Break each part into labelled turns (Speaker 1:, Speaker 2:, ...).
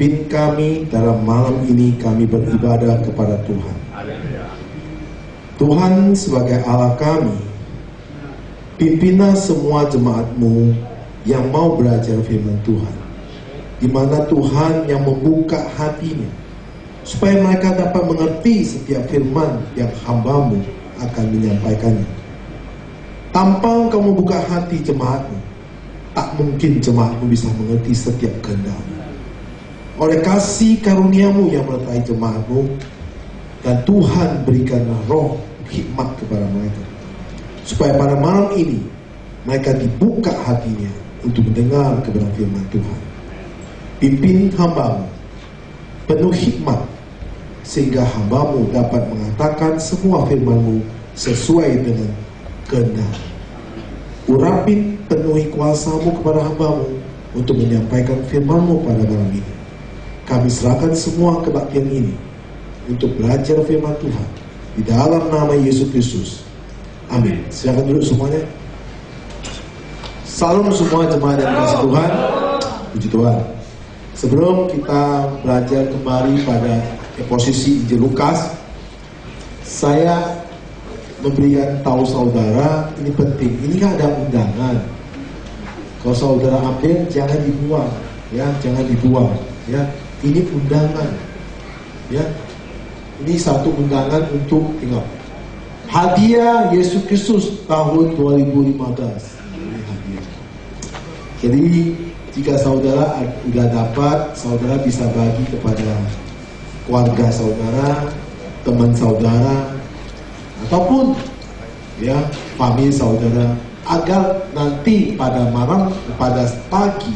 Speaker 1: Pimpin kami dalam malam ini kami beribadah kepada Tuhan. Tuhan sebagai Allah kami, pimpinlah semua jemaat-Mu yang mau belajar firman Tuhan, di mana Tuhan yang membuka hatinya, supaya mereka dapat mengerti setiap firman yang hamba-Mu akan menyampaikannya. Tanpa Engkau membuka hati jemaat-Mu, tak mungkin jemaat-Mu bisa mengerti setiap kehendak-Mu. Oleh kasih karunia-Mu yang menyertai jemaat-Mu, dan Tuhan berikanlah roh hikmat kepada mereka, supaya pada malam ini mereka dibuka hatinya untuk mendengar kebenaran firman Tuhan. Pimpin hamba-Mu penuh hikmat, sehingga hamba-Mu dapat mengatakan semua firman-Mu sesuai dengan kehendak. Urapin penuhi kuasa-Mu kepada hamba-Mu untuk menyampaikan firman-Mu pada malam ini. Kami serahkan semua kebaktian ini untuk belajar firman Tuhan di dalam nama Yesus Kristus. Amin. Silakan duduk semuanya. Salam semua jemaat dan kasih Tuhan. Puji Tuhan. Sebelum kita belajar kembali pada posisi Injil Lukas, saya memberikan tahu saudara, ini penting. Ini kan ada undangan. Kalau saudara ambil, jangan dibuang, ya, jangan dibuang, ya. Ini undangan, ya. Ini satu undangan untuk tinggal. Hadiah Yesus Kristus tahun 2015. Ini hadiah. Jadi jika saudara sudah dapat, saudara bisa bagi kepada keluarga saudara, teman saudara, ataupun ya famili saudara, agar nanti pada malam, pada pagi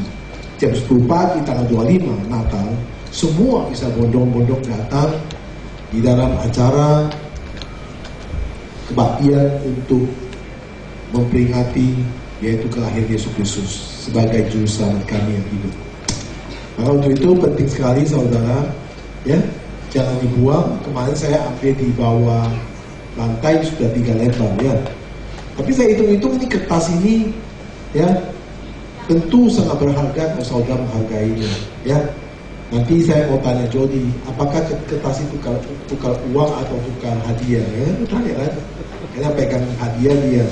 Speaker 1: jam 10 pagi tanggal 25 Natal, semua bisa bondong-bondong datang di dalam acara kebaktian untuk memperingati yaitu kelahiran Yesus Kristus sebagai juru selamat kami yang hidup. Maka untuk itu penting sekali saudara, ya, jangan dibuang. Kemarin saya ambil di bawah lantai sudah 3 lembar, ya. Tapi saya hitung-hitung ini kertas ini, ya, tentu sangat berharga kalau saudara menghargainya, ya. Nanti saya mau tanya Jody, apakah kertas itu tukar uang atau tukar hadiah? Ya, tanya kan? Karena pegang hadiah dia.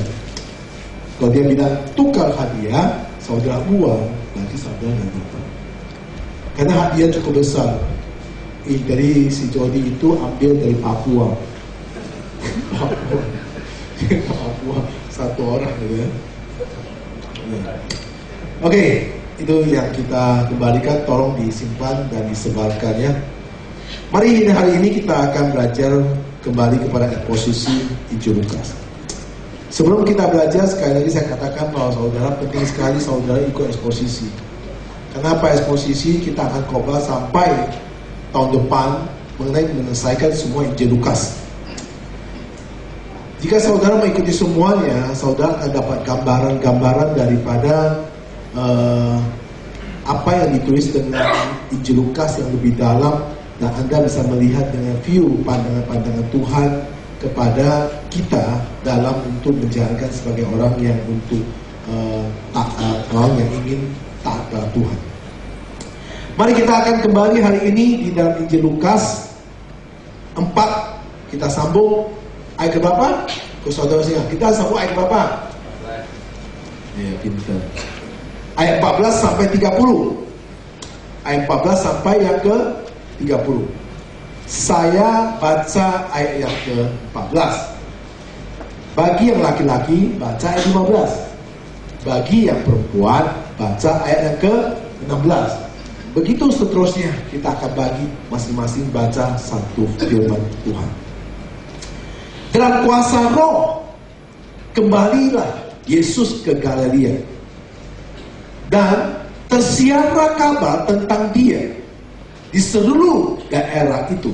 Speaker 1: Kalau dia bilang tukar hadiah, saudara buang, nanti saudara nggak dapat. Karena hadiah cukup besar. Dari si Jody itu ambil dari Papua. Papua, satu orang gitu ya. Oke. Itu yang kita kembalikan, tolong disimpan dan disebarkan, ya. Mari hari ini kita akan belajar kembali kepada eksposisi Injil Lukas. Sebelum kita belajar, sekali lagi saya katakan bahwa saudara penting sekali saudara ikut eksposisi. Kenapa eksposisi? Kita akan khotbah sampai tahun depan mengenai menyelesaikan semua Injil Lukas. Jika saudara mengikuti semuanya, saudara akan dapat gambaran-gambaran daripada apa yang ditulis dengan Injil Lukas yang lebih dalam, dan Anda bisa melihat dengan view pandangan-pandangan Tuhan kepada kita dalam untuk menjalankan sebagai orang yang untuk orang yang ingin taat kepada Tuhan. Mari kita akan kembali hari ini di dalam Injil Lukas 4. Kita sambung ayat ke berapa? Saudara singa. Kita sambung ayat ke berapa? Ya, pintar. Ayat 14 sampai 30. Ayat 14 sampai yang ke 30. Saya baca ayat yang ke 14. Bagi yang laki-laki baca ayat 15. Bagi yang perempuan baca ayat yang ke 16. Begitu seterusnya, kita akan bagi masing-masing baca satu firman Tuhan. Dalam kuasa Roh, kembalilah Yesus ke Galilea. Dan tersiarlah kabar tentang dia di seluruh daerah itu.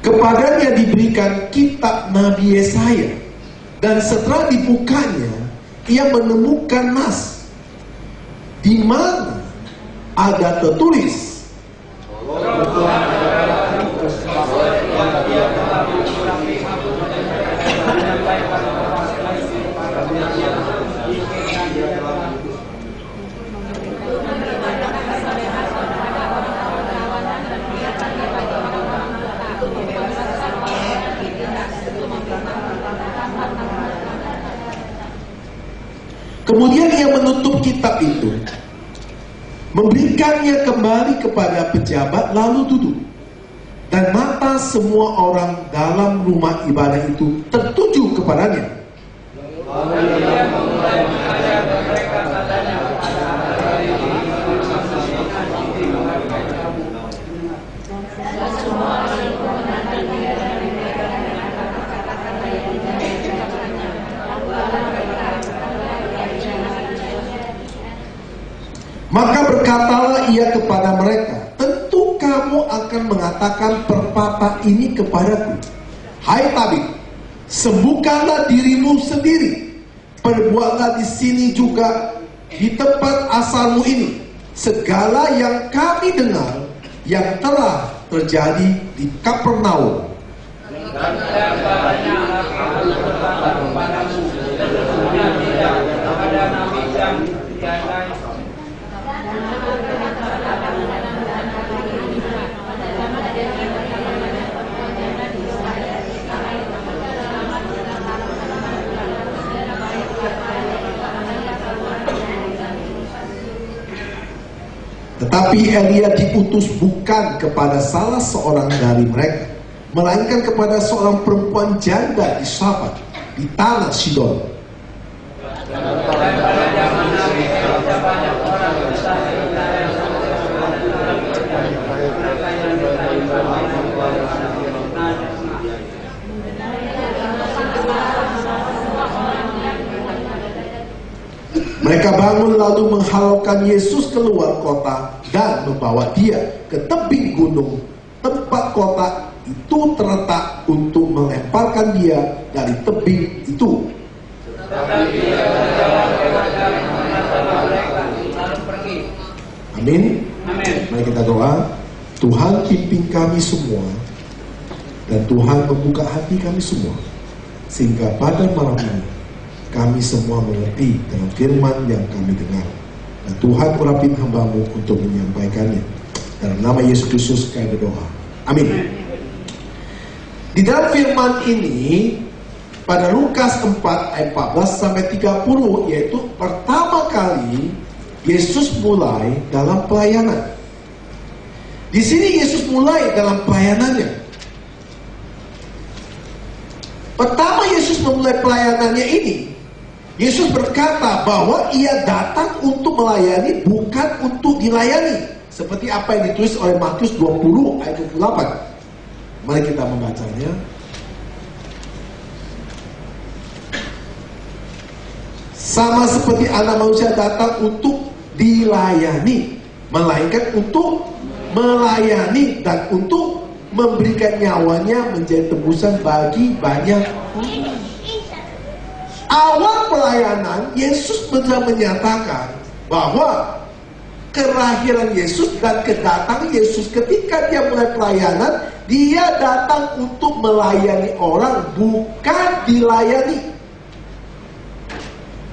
Speaker 1: Kepadanya diberikan kitab Nabi Yesaya, dan setelah dibukanya ia menemukan nas di mana ada tertulis, kemudian ia menutup kitab itu, memberikannya kembali kepada pejabat, lalu duduk. Dan mata semua orang dalam rumah ibadah itu tertuju kepadanya. Maka berkatalah ia kepada mereka, tentu kamu akan mengatakan perpatah ini kepadaku. Hai tabib, sembuhkanlah dirimu sendiri. Perbuatlah di sini juga, di tempat asalmu ini, segala yang kami dengar yang telah terjadi di Kapernaum. Tetapi Elia diutus bukan kepada salah seorang dari mereka, melainkan kepada seorang perempuan janda di Sarepta, di tanah Sidon. Mereka bangun lalu menghalaukan Yesus keluar kota dan membawa dia ke tebing gunung, tempat kota itu terletak, untuk melemparkan dia dari tebing itu. Amin. Mari kita doa. Tuhan pimpin kami semua, dan Tuhan membuka hati kami semua, sehingga pada malam ini kami semua mengerti dengan firman yang kami dengar. Dan Tuhan urapin hamba-Mu untuk menyampaikannya. Dalam nama Yesus Kristus kami berdoa. Amin. Di dalam firman ini, pada Lukas 4 ayat 14-30, yaitu pertama kali Yesus mulai dalam pelayanan. Di sini Yesus mulai dalam pelayanannya. Pertama Yesus memulai pelayanannya ini, Yesus berkata bahwa ia datang untuk melayani, bukan untuk dilayani. Seperti apa yang ditulis oleh Matius 20 ayat 28. Mari kita membacanya. Sama seperti anak manusia datang untuk dilayani, melainkan untuk melayani dan untuk memberikan nyawanya menjadi tebusan bagi banyak orang. Awal pelayanan, Yesus sudah menyatakan bahwa kelahiran Yesus dan kedatangan Yesus ketika dia mulai pelayanan, dia datang untuk melayani orang, bukan dilayani.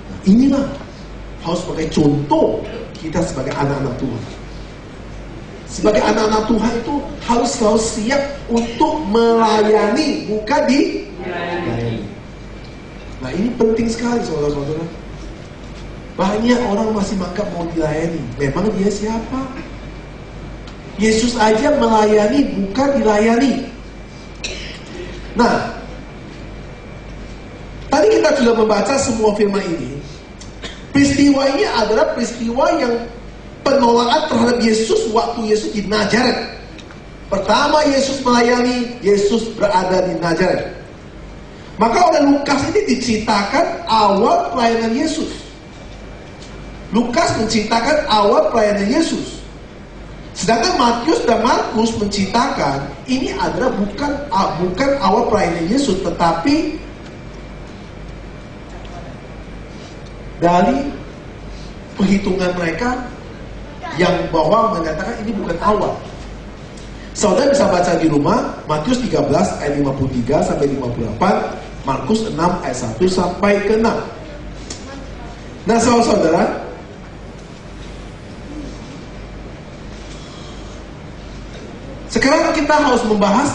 Speaker 1: Nah, inilah harus sebagai contoh kita sebagai anak-anak Tuhan. Sebagai anak-anak Tuhan itu harus selalu siap untuk melayani, bukan dilayani. Nah, ini penting sekali saudara-saudara. Banyak orang masih menganggap mau dilayani. Memang dia siapa? Yesus aja melayani, bukan dilayani. Nah, tadi kita sudah membaca semua firman ini. Peristiwa ini adalah peristiwa yang penolakan terhadap Yesus waktu Yesus di Nazaret. Pertama Yesus melayani, Yesus berada di Nazaret. Maka oleh Lukas ini diceritakan awal pelayanan Yesus. Lukas menceritakan awal pelayanan Yesus. Sedangkan Matius dan Markus menceritakan ini adalah bukan awal pelayanan Yesus, tetapi dari perhitungan mereka yang bahwa mengatakan ini bukan awal. Saudara bisa baca di rumah Matius 13 ayat 53 sampai 58, Markus 6 ayat 1 sampai ke 6. Nah, saudara, sekarang kita harus membahas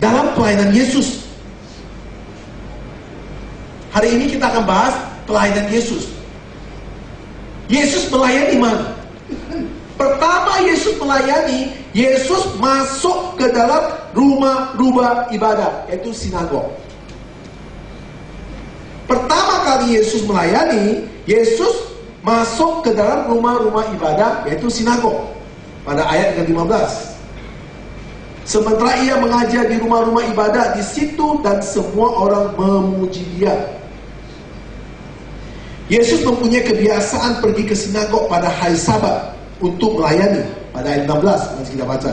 Speaker 1: dalam pelayanan Yesus. Hari ini kita akan bahas pelayanan Yesus. Yesus melayani mana? Pertama Yesus melayani, Yesus masuk ke dalam rumah-rumah ibadah, yaitu sinagog. Pertama kali Yesus melayani, Yesus masuk ke dalam rumah-rumah ibadah, yaitu sinagog. Pada ayat ke-15. Sementara ia mengajar di rumah-rumah ibadah di situ dan semua orang memuji dia. Yesus mempunyai kebiasaan pergi ke sinagog pada hari Sabat untuk melayani. Pada ayat 16, mari kita baca.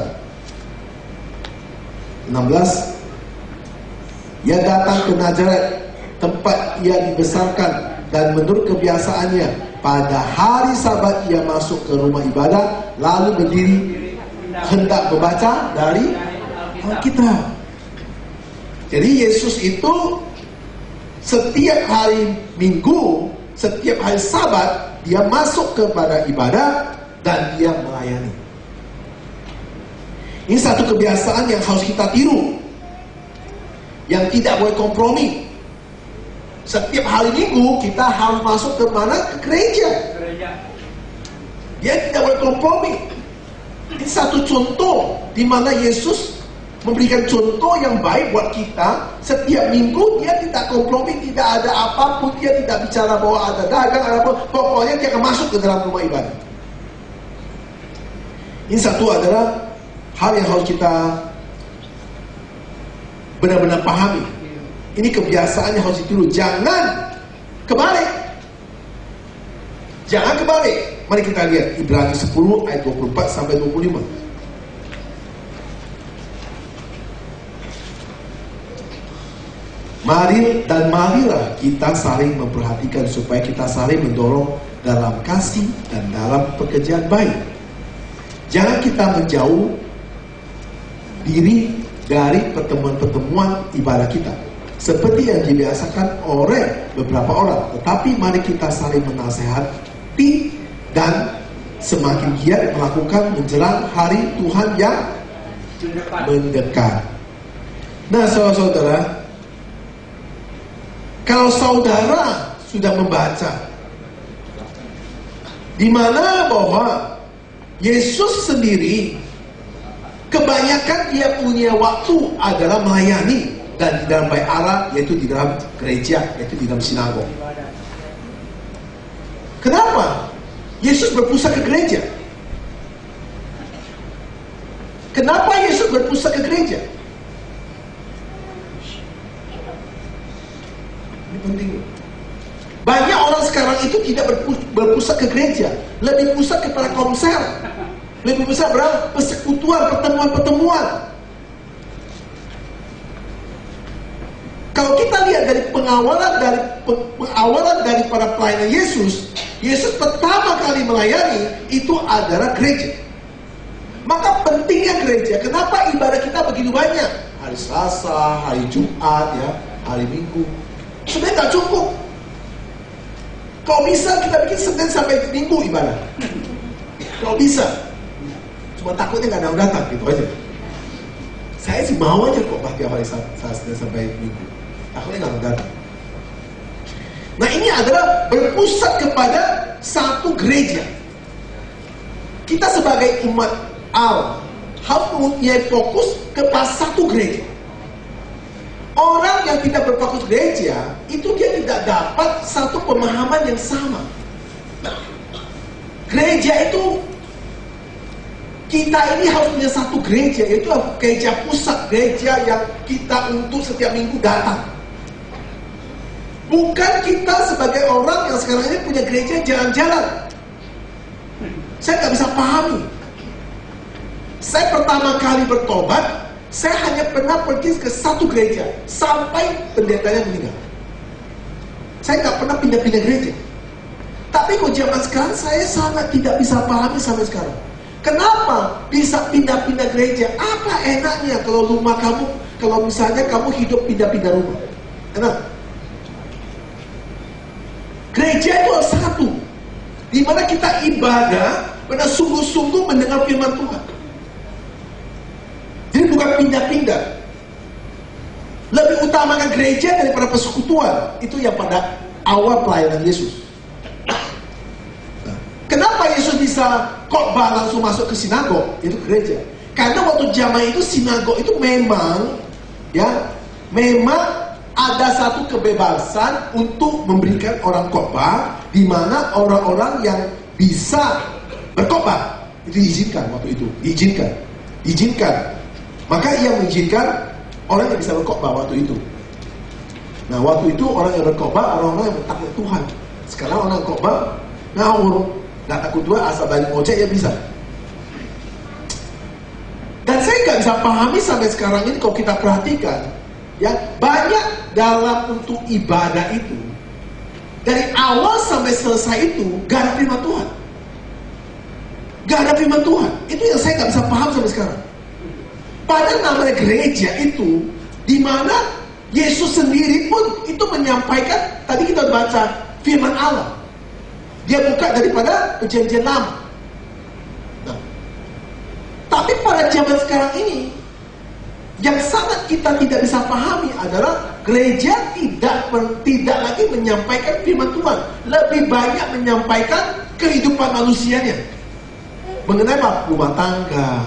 Speaker 1: 16. Ia datang ke Nazaret, tempat ia dibesarkan, dan menurut kebiasaannya, pada hari Sabat ia masuk ke rumah ibadah, lalu berdiri hendak membaca dari Alkitab. Jadi Yesus itu setiap hari Minggu, setiap hari Sabat, dia masuk kepada ibadah dan dia melayani. Ini satu kebiasaan yang harus kita tiru, yang tidak boleh kompromi. Setiap hari Minggu kita harus masuk ke mana? Ke gereja. Dia tidak boleh kompromi. Ini satu contoh di mana Yesus memberikan contoh yang baik buat kita. Setiap minggu dia tidak kompromi, tidak ada apapun, dia tidak bicara bahwa ada dagang, ada apa. Pokoknya dia akan masuk ke dalam rumah ibadah. Ini satu adalah hal yang harus kita benar-benar pahami. Ini kebiasaan yang harus ditiru. Jangan kebalik. Jangan kebalik. Mari kita lihat Ibrani 10 ayat 24 sampai 25. Marilah kita saling memperhatikan supaya kita saling mendorong dalam kasih dan dalam pekerjaan baik. Jangan kita menjauh diri dari pertemuan-pertemuan ibadah kita, seperti yang dibiasakan oleh beberapa orang. Tetapi mari kita saling menasehati dan semakin giat melakukan menjelang hari Tuhan yang mendekat. Nah, saudara-saudara, kalau saudara sudah membaca di mana bahwa Yesus sendiri kebanyakan dia punya waktu adalah melayani, dan di dalam bait Allah, yaitu di dalam gereja, yaitu di dalam sinagog. Kenapa Yesus berpusat ke gereja? Kenapa Yesus berpusat ke gereja? Ini penting. Banyak orang sekarang itu tidak berpusat ke gereja, lebih pusat kepada konser, lebih besar berapa persekutuan, pertemuan-pertemuan. Kalau kita lihat dari pengawalan daripada pelayanan Yesus, Yesus pertama kali melayani itu adalah gereja. Maka pentingnya gereja. Kenapa ibadah kita begitu banyak? Hari Selasa, hari Jumat, ya, hari Minggu. Sebenarnya nggak cukup. Kalau bisa kita bikin Senin sampai Minggu ibadah. Kalau bisa. Cuma takutnya nggak ada yang datang, gitu aja. Saya sih mau aja kok tiap hari Senin sampai Minggu. Takutnya nggak ada yang datang. Nah, ini adalah berpusat kepada satu gereja. Kita sebagai umat Allah harus mempunyai fokus kepada satu gereja. Orang yang tidak berfokus gereja, itu dia tidak dapat satu pemahaman yang sama. Gereja itu, kita ini harus punya satu gereja, yaitu gereja pusat, gereja yang kita untuk setiap minggu datang. Bukan kita sebagai orang yang sekarang ini punya gereja jalan-jalan. Saya nggak bisa pahami. Saya pertama kali bertobat, saya hanya pernah pergi ke satu gereja sampai pendetanya meninggal. Saya nggak pernah pindah-pindah gereja. Tapi kok zaman sekarang saya sangat tidak bisa pahami sampai sekarang. Kenapa bisa pindah-pindah gereja? Apa enaknya kalau rumah kamu, kalau misalnya kamu hidup pindah-pindah rumah? Enak? Gereja itu harus satu, di mana kita ibadah benar sungguh-sungguh mendengar firman Tuhan. Jadi bukan pindah-pindah. Lebih utamakan gereja daripada persekutuan. Itu yang pada awal pelayanan Yesus. Kenapa Yesus bisa khotbah langsung masuk ke sinagog? Itu gereja. Karena waktu zaman itu sinagog itu memang ada satu kebebasan untuk memberikan orang khotbah, di mana orang-orang yang bisa berkhotbah itu diizinkan waktu itu, diizinkan. Maka ia mengizinkan orang yang bisa berkhotbah waktu itu. Nah, waktu itu orang yang berkhotbah orang-orang yang takut Tuhan. Sekarang orang khotbah ngawur, nggak takut Tuhan, asal balik ngocek ya bisa. Dan saya nggak bisa pahami sampai sekarang ini kalau kita perhatikan, ya banyak dalam untuk ibadah itu dari awal sampai selesai itu gak ada firman Tuhan, gak ada firman Tuhan. Itu yang saya nggak bisa paham sampai sekarang. Padahal namanya gereja itu, di mana Yesus sendiri pun itu menyampaikan, tadi kita baca firman Allah. Dia buka daripada perjanjian lama. Nah, tapi pada zaman sekarang ini, yang sangat kita tidak bisa pahami adalah gereja tidak lagi menyampaikan firman Tuhan, lebih banyak menyampaikan kehidupan manusianya. Mengenai apa? Rumah tangga,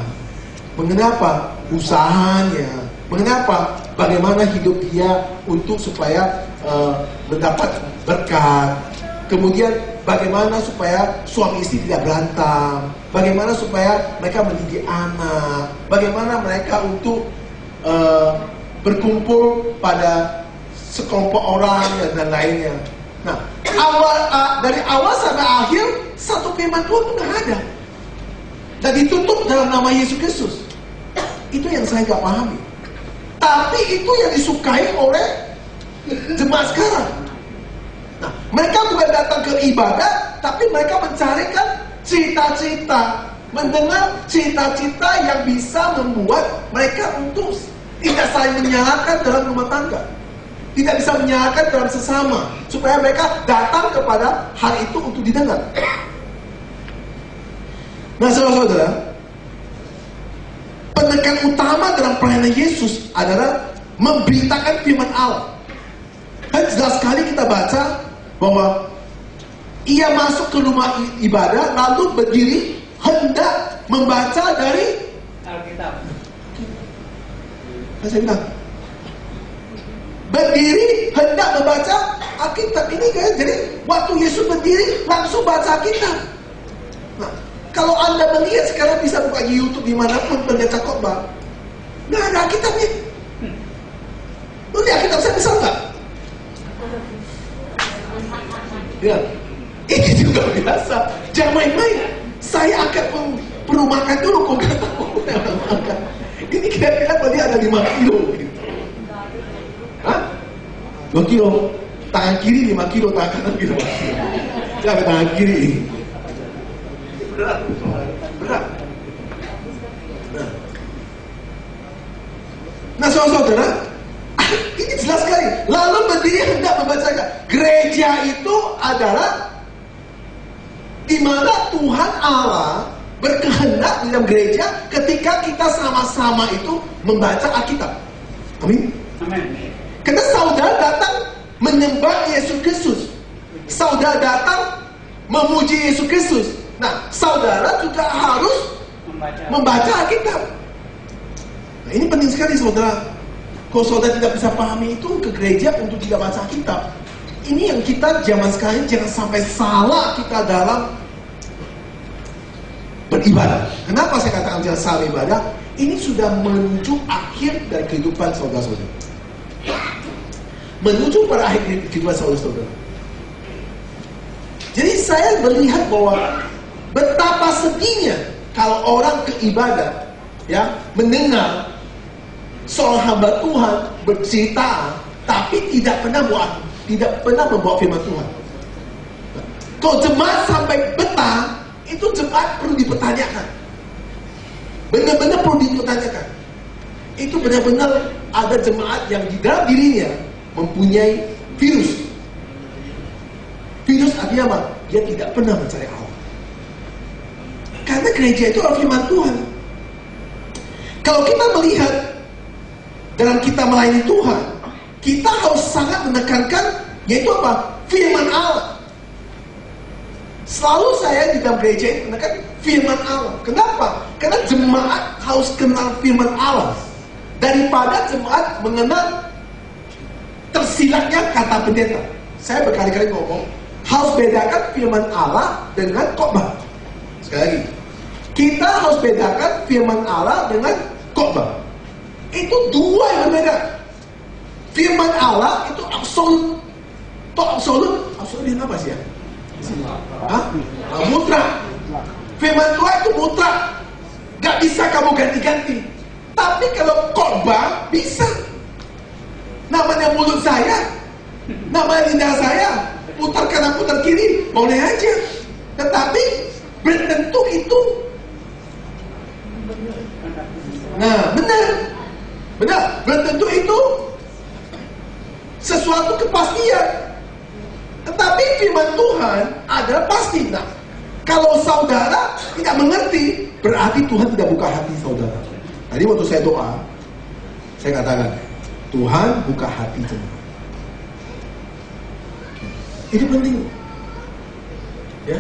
Speaker 1: mengenai apa? Usahanya, mengenai apa? Bagaimana hidup dia untuk supaya mendapat berkat. Kemudian bagaimana supaya suami istri tidak berantem, bagaimana supaya mereka mendidik anak, bagaimana mereka untuk berkumpul pada sekelompok orang dan lainnya. Nah, dari awal sampai akhir satu firman Tuhan pun tidak ada, dan ditutup dalam nama Yesus Kristus. Itu yang saya nggak pahami. Tapi itu yang disukai oleh jemaat sekarang. Nah, mereka bukan datang ke ibadah, tapi mereka mencarikan cita-cita, mendengar cita-cita yang bisa membuat mereka untuk tidak saling menyalahkan dalam rumah tangga, tidak bisa menyalahkan dalam sesama, supaya mereka datang kepada hal itu untuk didengar. Nah, saudara-saudara, penekan utama dalam pelayanan Yesus adalah memberitakan firman Allah. Dan jelas sekali kita baca bahwa ia masuk ke rumah ibadah lalu berdiri hendak membaca dari Alkitab. Saya bilang berdiri hendak membaca Alkitab ini kan, jadi waktu Yesus berdiri langsung baca Alkitab. Nah, kalau Anda melihat sekarang bisa buka di YouTube dimanapun pendeta khotbah, nggak ada Alkitabnya. Lu lihat Alkitab saya besar nggak? Ya, ini juga biasa. Jangan main-main. Saya akan perlu makan dulu kok nggak tahu makan. Ini kira-kira tadi ada 5 kilo gitu. Hah? 2 kilo. Tangan kiri 5 kilo, tangan kanan 5 kilo. Jangan tangan kiri. Berat. Nah, saudara-saudara, ini jelas sekali. Lalu berdiri hendak membacakan. Gereja itu adalah di mana Tuhan Allah berkehendak di dalam gereja ketika kita sama-sama itu membaca Alkitab. Amin. Amin. Karena saudara datang menyembah Yesus Kristus, saudara datang memuji Yesus Kristus. Nah, saudara juga harus membaca Alkitab. Nah, ini penting sekali, saudara. Kalau saudara tidak bisa pahami itu, ke gereja untuk tidak baca Alkitab. Ini yang kita zaman sekarang jangan sampai salah kita dalam beribadah. Kenapa saya katakan jangan salah ibadah? Ini sudah menuju akhir dari kehidupan saudara-saudara. Menuju pada akhir kehidupan saudara-saudara. Jadi saya melihat bahwa betapa sedihnya kalau orang ke ibadah, ya, mendengar seorang hamba Tuhan bercerita, tapi tidak pernah tidak pernah membawa firman Tuhan. Kalau jemaat sampai betah, itu jemaat perlu dipertanyakan. Benar-benar perlu dipertanyakan. Itu benar-benar ada jemaat yang di dalam dirinya mempunyai virus. Virus artinya apa? Dia tidak pernah mencari Allah. Karena gereja itu adalah firman Tuhan. Kalau kita melihat dalam kita melayani Tuhan, kita harus sangat menekankan, yaitu apa? Firman Allah. Selalu saya di dalam gereja ini menekan firman Allah. Kenapa? Karena jemaat harus kenal firman Allah daripada jemaat mengenal tersilatnya kata pendeta. Saya berkali-kali ngomong, harus bedakan firman Allah dengan khotbah. Sekali lagi, kita harus bedakan firman Allah dengan khotbah. Itu dua yang berbeda. Firman Allah itu absolut. Absolut yang apa sih ya? Mutlak. Firman Tuhan itu mutlak. Gak bisa kamu ganti-ganti. Tapi kalau khotbah bisa. Namanya mulut saya, namanya lidah saya, putar kanan putar kiri, boleh aja. Tetapi belum tentu itu. Nah, benar, belum tentu itu sesuatu kepastian. Tetapi firman Tuhan adalah pasti. Nah, kalau saudara tidak mengerti, berarti Tuhan tidak buka hati saudara. Tadi waktu saya doa, saya katakan, Tuhan buka hati jemaat. Itu penting. Ya.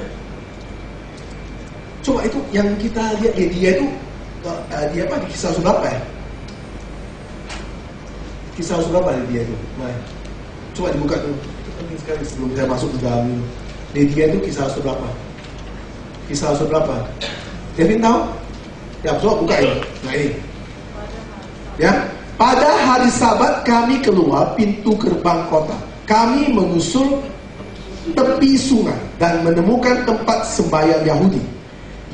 Speaker 1: Coba itu yang kita lihat dia itu dia apa di kisah berapa ya? Kisah berapa dia itu? Nah, coba dibuka dulu. Itu penting sekali sebelum saya masuk ke dalam ini. Dia itu kisah berapa? Kisah berapa? Kevin tahu? Ya, coba buka ini. Nah ini. Ya, pada hari Sabat kami keluar pintu gerbang kota. Kami menyusul tepi sungai dan menemukan tempat sembahyang Yahudi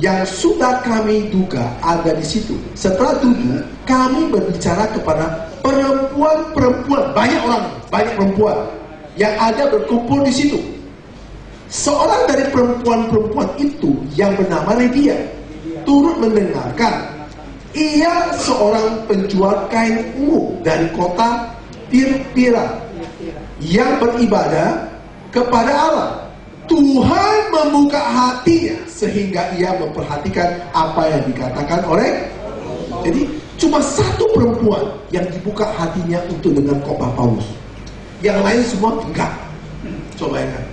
Speaker 1: yang sudah kami duga ada di situ. Setelah duduk, kami berbicara kepada perempuan-perempuan, banyak perempuan yang ada berkumpul di situ. Seorang dari perempuan-perempuan itu yang bernama Lydia turut mendengarkan. Ia seorang penjual kain ungu dari kota Tiatira yang beribadah kepada Allah. Tuhan membuka hatinya sehingga ia memperhatikan apa yang dikatakan oleh. Jadi cuma satu perempuan yang dibuka hatinya untuk dengan khotbah Paulus. Yang lain semua enggak. Coba ingat.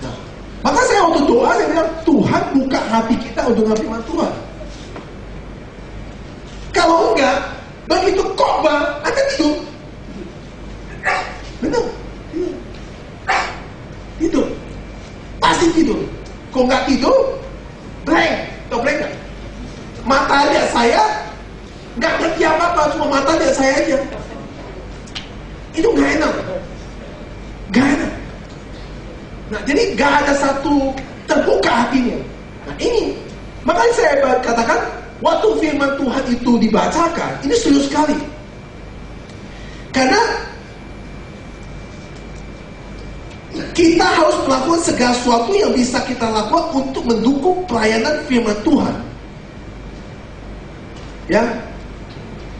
Speaker 1: Nah, maka saya waktu doa saya bilang, Tuhan buka hati kita untuk dengan firman Tuhan. Kalau enggak, begitu khotbah Anda tidur. Benar. Tidur. Pasti tidur. Kalau nggak tidur, blank. Tahu blank nggak? Mata lihat saya, nggak ngerti apa-apa, cuma mata lihat saya aja. Itu nggak enak. Nggak enak. Nah, jadi nggak ada satu terbuka hatinya. Nah ini, makanya saya katakan, waktu firman Tuhan itu dibacakan, ini serius sekali. Karena kita harus melakukan segala sesuatu yang bisa kita lakukan untuk mendukung pelayanan firman Tuhan. Ya,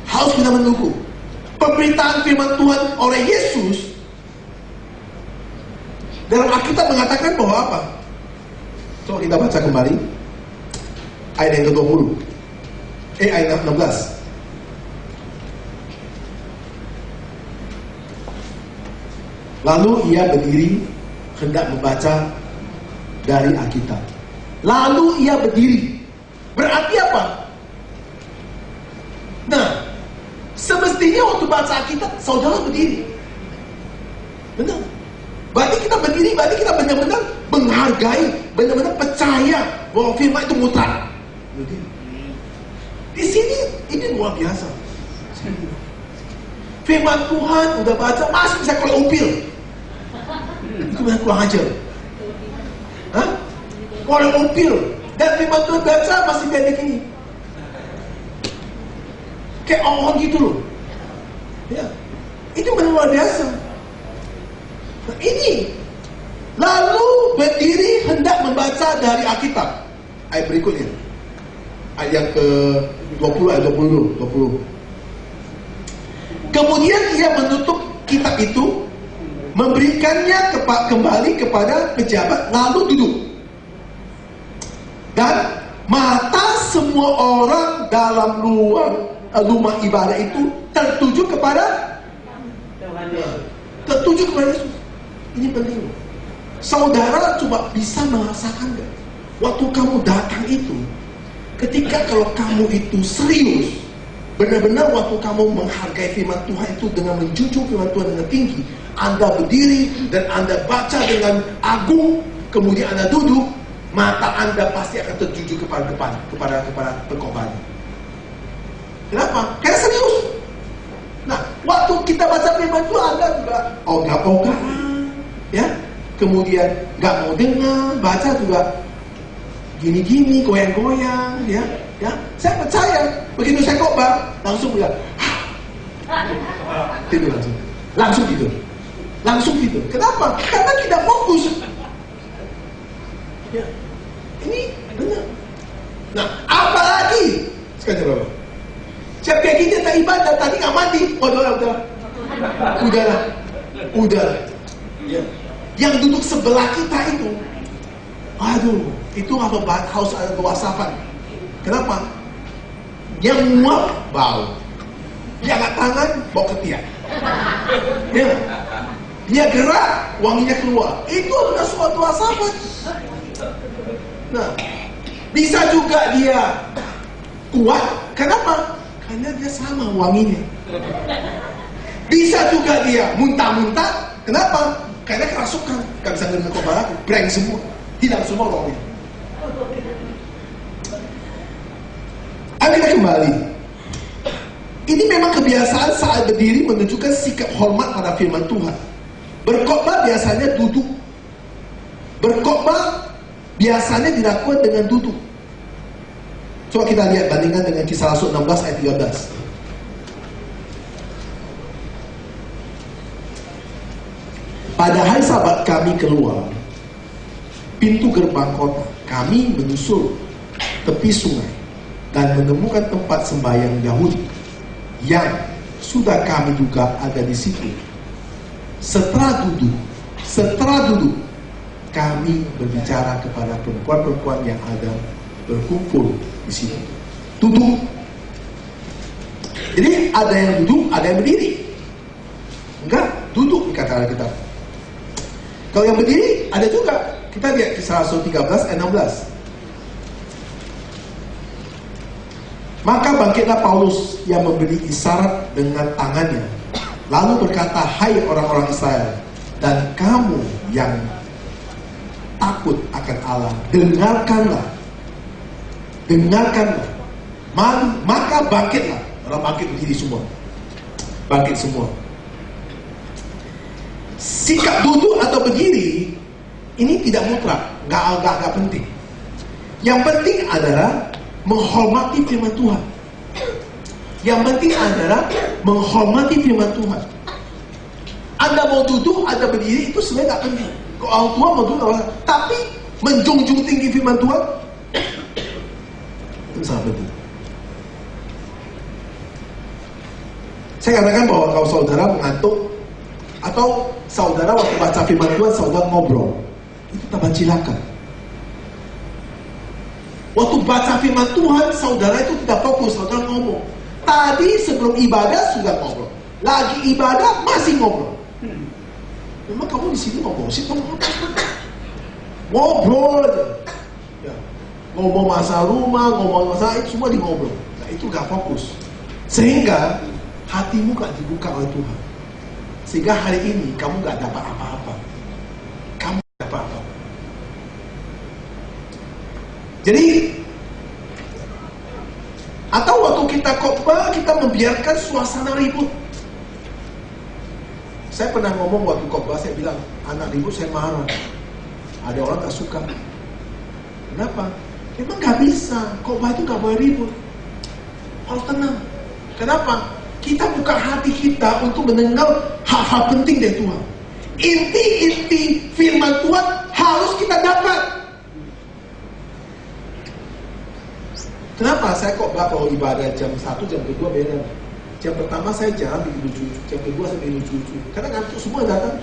Speaker 1: harus kita mendukung pemberitaan firman Tuhan oleh Yesus. Dalam Alkitab mengatakan bahwa apa? Coba kita baca kembali ayat yang ke-20, ayat 16. Lalu ia berdiri hendak membaca dari Alkitab. Lalu ia berdiri. Berarti apa? Nah, semestinya waktu baca Alkitab saudara berdiri. Benar. Berarti kita berdiri, berarti kita benar-benar menghargai, benar-benar percaya bahwa firman itu mutlak. Di sini ini luar biasa. Firman Tuhan udah baca masih bisa kalau upil. Itu benar kurang ajar. Hah? Kalau upil dan firman Tuhan baca masih kayak gini. Kayak orang gitu loh. Ya. Itu benar luar biasa. Nah, ini. Lalu berdiri hendak membaca dari Alkitab. Ayat berikutnya. Ayat yang ke-20, ayat 20. Kemudian ia menutup kitab itu, memberikannya kembali kepada pejabat, lalu duduk. Dan mata semua orang dalam rumah ibadah itu tertuju kepada Yesus. Ini penting. Saudara coba bisa merasakan gak? Waktu kamu datang itu, ketika kalau kamu itu serius, benar-benar waktu kamu menghargai firman Tuhan itu dengan menjunjung firman Tuhan dengan tinggi, Anda berdiri dan Anda baca dengan agung, kemudian Anda duduk, mata Anda pasti akan tertuju kepada pengkhotbah. Kenapa? Karena serius. Nah, waktu kita baca firman Tuhan, Anda juga ogah-ogah, ya. Kemudian nggak mau dengar, baca juga gini-gini, goyang-goyang, ya. Saya percaya begitu saya khotbah langsung bilang, tidur langsung tidur. Kenapa? Karena tidak fokus. Ya. Ini benar. Nah, apalagi sekarang siapa yang kita tak ibadah tadi nggak mandi, udahlah. Ya. Yang duduk sebelah kita itu, aduh, itu harus ada kewasapan. Kenapa? Yang muak bau, dia angkat tangan bawa ketiak, ya. Dia gerak wanginya keluar. Itu adalah suatu wasapan. Nah, bisa juga dia kuat. Kenapa? Karena dia sama wanginya. Bisa juga dia muntah-muntah. Kenapa? Karena kerasukan. Gak bisa ngedengar khotbah aku. Blank semua. Hilang semua wanginya. Ayo kita kembali. Ini memang kebiasaan saat berdiri menunjukkan sikap hormat pada firman Tuhan. Berkhotbah biasanya duduk. Berkhotbah biasanya dilakukan dengan duduk. Coba kita lihat bandingkan dengan Kisah Rasul 16 ayat 13. Pada hari Sabat kami keluar pintu gerbang kota. Kami menyusul tepi sungai dan menemukan tempat sembahyang Yahudi yang sudah kami juga ada di situ. Setelah duduk, kami berbicara kepada perempuan-perempuan yang ada berkumpul di situ. Duduk. Jadi ada yang duduk, ada yang berdiri. Enggak, duduk dikatakan kita. Kalau yang berdiri ada juga. Kita lihat Kisah Rasul 13 ayat 16. Maka bangkitlah Paulus yang memberi isyarat dengan tangannya, lalu berkata, hai orang-orang Israel, dan kamu yang takut akan Allah, dengarkanlah. Maka bangkitlah. Orang bangkit berdiri semua. Bangkit semua. Sikap duduk atau berdiri ini tidak mutlak, nggak penting. Yang penting adalah menghormati firman Tuhan. Yang penting adalah menghormati firman Tuhan. Anda mau duduk, Anda berdiri, itu sebenarnya nggak penting. Kalau orang tua mau duduk, tapi menjunjung tinggi firman Tuhan itu sangat penting. Saya katakan bahwa kalau saudara mengantuk atau saudara waktu baca firman Tuhan saudara ngobrol, itu tambah cilaka. Waktu baca firman Tuhan saudara itu tidak fokus, saudara ngomong. Tadi sebelum ibadah sudah ngobrol, lagi ibadah masih ngobrol. Memang kamu di sini ngobrol sih, ngobrol aja. Ya. Ngomong masalah rumah, ngomong masalah itu semua di ngobrol. Nah, itu gak fokus. Sehingga hatimu gak dibuka oleh Tuhan. Sehingga hari ini kamu gak dapat apa-apa. Kamu gak dapat apa-apa. Jadi, atau waktu kita khotbah kita membiarkan suasana ribut. Saya pernah ngomong waktu khotbah, saya bilang, anak ribut saya marah. Ada orang gak suka. Kenapa? Memang gak bisa. Khotbah itu gak boleh ribut. Harus tenang. Kenapa? Kita buka hati kita untuk mendengar hal-hal penting dari Tuhan. inti-inti firman Tuhan harus kita dapat. Kenapa saya kok kalau ibadah jam 1, jam kedua beda? Jam pertama saya jarang bikin lucu-lucu, jam kedua saya bikin lucu-lucu. Karena ngantuk semua datang.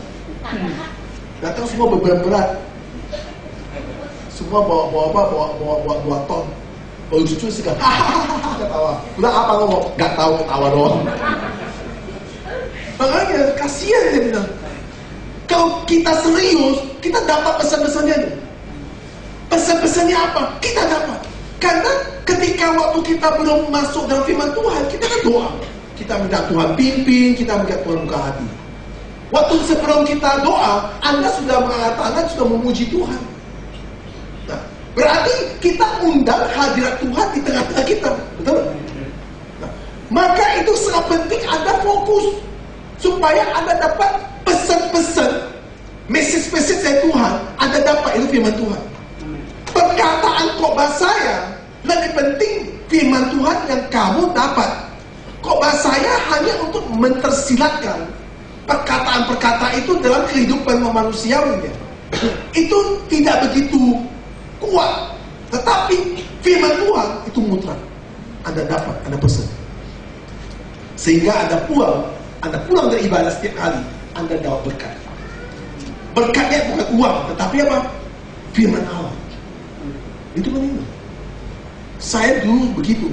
Speaker 1: Datang semua berat-berat. Semua bawa ton. Bawa lucu sih kan. Hahaha ketawa. Udah apa ngomong? Gak tahu, ketawa doang. Makanya kasihan dia bilang. Kalau kita serius, kita dapat pesan-pesannya. Pesan-pesannya apa? Kita dapat. Karena ketika waktu kita belum masuk dalam firman Tuhan, kita kan doa. Kita minta Tuhan pimpin, kita minta Tuhan buka hati. Waktu sebelum kita doa, Anda sudah mengangkat tangan, sudah memuji Tuhan. Nah, berarti kita undang hadirat Tuhan di tengah-tengah kita. Betul? Nah, maka itu sangat penting Anda fokus. Supaya Anda dapat pesan-pesan, message-message dari Tuhan, Anda dapat itu firman Tuhan. Perkataan khotbah saya lebih penting firman Tuhan yang kamu dapat. Khotbah saya hanya untuk mentersilatkan perkataan-perkataan itu dalam kehidupan manusiawinya. Itu tidak begitu kuat. Tetapi firman Tuhan itu mutlak. Anda dapat, Anda pesan. Sehingga Anda pulang dari ibadah setiap kali, Anda dapat berkat. Berkatnya bukan uang, tetapi apa? Firman Allah. Itu penting. Saya dulu begitu.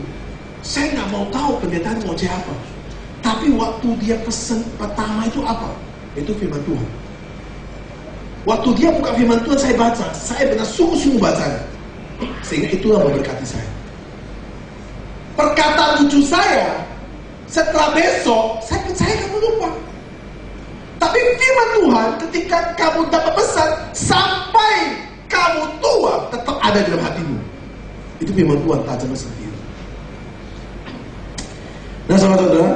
Speaker 1: Saya nggak mau tahu pendeta mau cari apa. Tapi waktu dia pesan pertama itu apa? Itu firman Tuhan. Waktu dia buka firman Tuhan, saya baca. Saya benar sungguh-sungguh bacanya. Sehingga itulah memberkati saya. Perkataan lucu saya, setelah besok, saya percaya kamu lupa. Tapi firman Tuhan, ketika kamu dapat pesan, sampai kamu tua, tetap ada dalam hatimu. Itu firman Tuhan, tajamnya seperti itu. Nah saudara-saudara,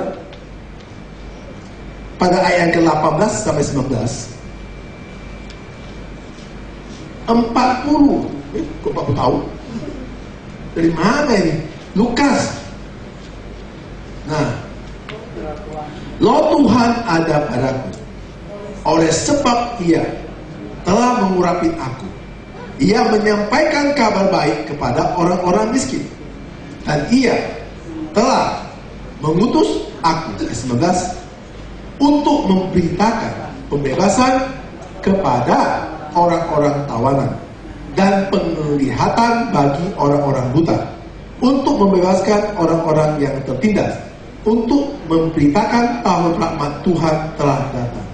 Speaker 1: pada ayat yang ke-18 sampai 19, 40, kok 40 tahun? Dari mana ini? Lukas. Nah, Loh Tuhan ada padaku, oleh sebab Ia telah mengurapi aku. Ia menyampaikan kabar baik kepada orang-orang miskin, dan Ia telah mengutus aku, 19, untuk memberitakan pembebasan kepada orang-orang tawanan dan penglihatan bagi orang-orang buta, untuk membebaskan orang-orang yang tertindas, untuk memberitakan tahun rahmat Tuhan telah datang.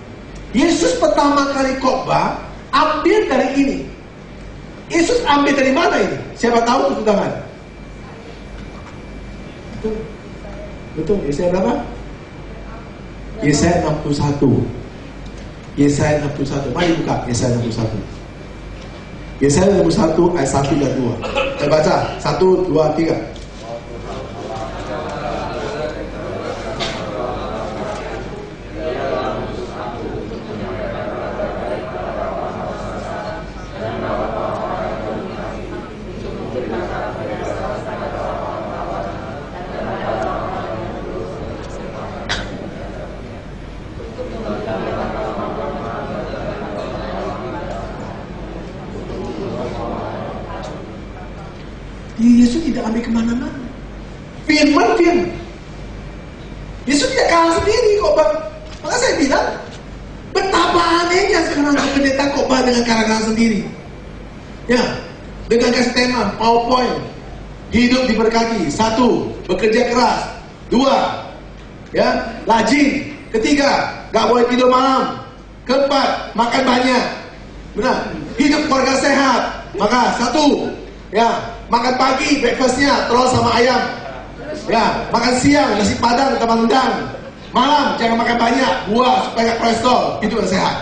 Speaker 1: Yesus pertama kali khotbah ambil dari ini. Yesus ambil dari mana ini? Siapa tahu tepuk tangan? Betul, Yesaya berapa? Yesaya 61. Yesaya 61. Mari buka Yesaya 61. Yesaya 61 ayat 1 dan 2. Saya baca 1, 2, 3. Yesus tidak ambil kemana-mana. Firman. Yesus tidak kalah sendiri khotbah. Maka saya bilang, betapa anehnya sekarang pendeta khotbah dengan karangan sendiri. Ya, dengan kasih tema PowerPoint. Hidup diberkati. 1, bekerja keras. 2, ya, rajin. 3, gak boleh tidur malam. 4, makan banyak. Benar. Hidup keluarga sehat. Maka 1, ya, makan pagi breakfastnya telur sama ayam. Ya, makan siang nasi padang tambah rendang. Malam jangan makan banyak buah supaya gak kolesterol. Itu yang sehat.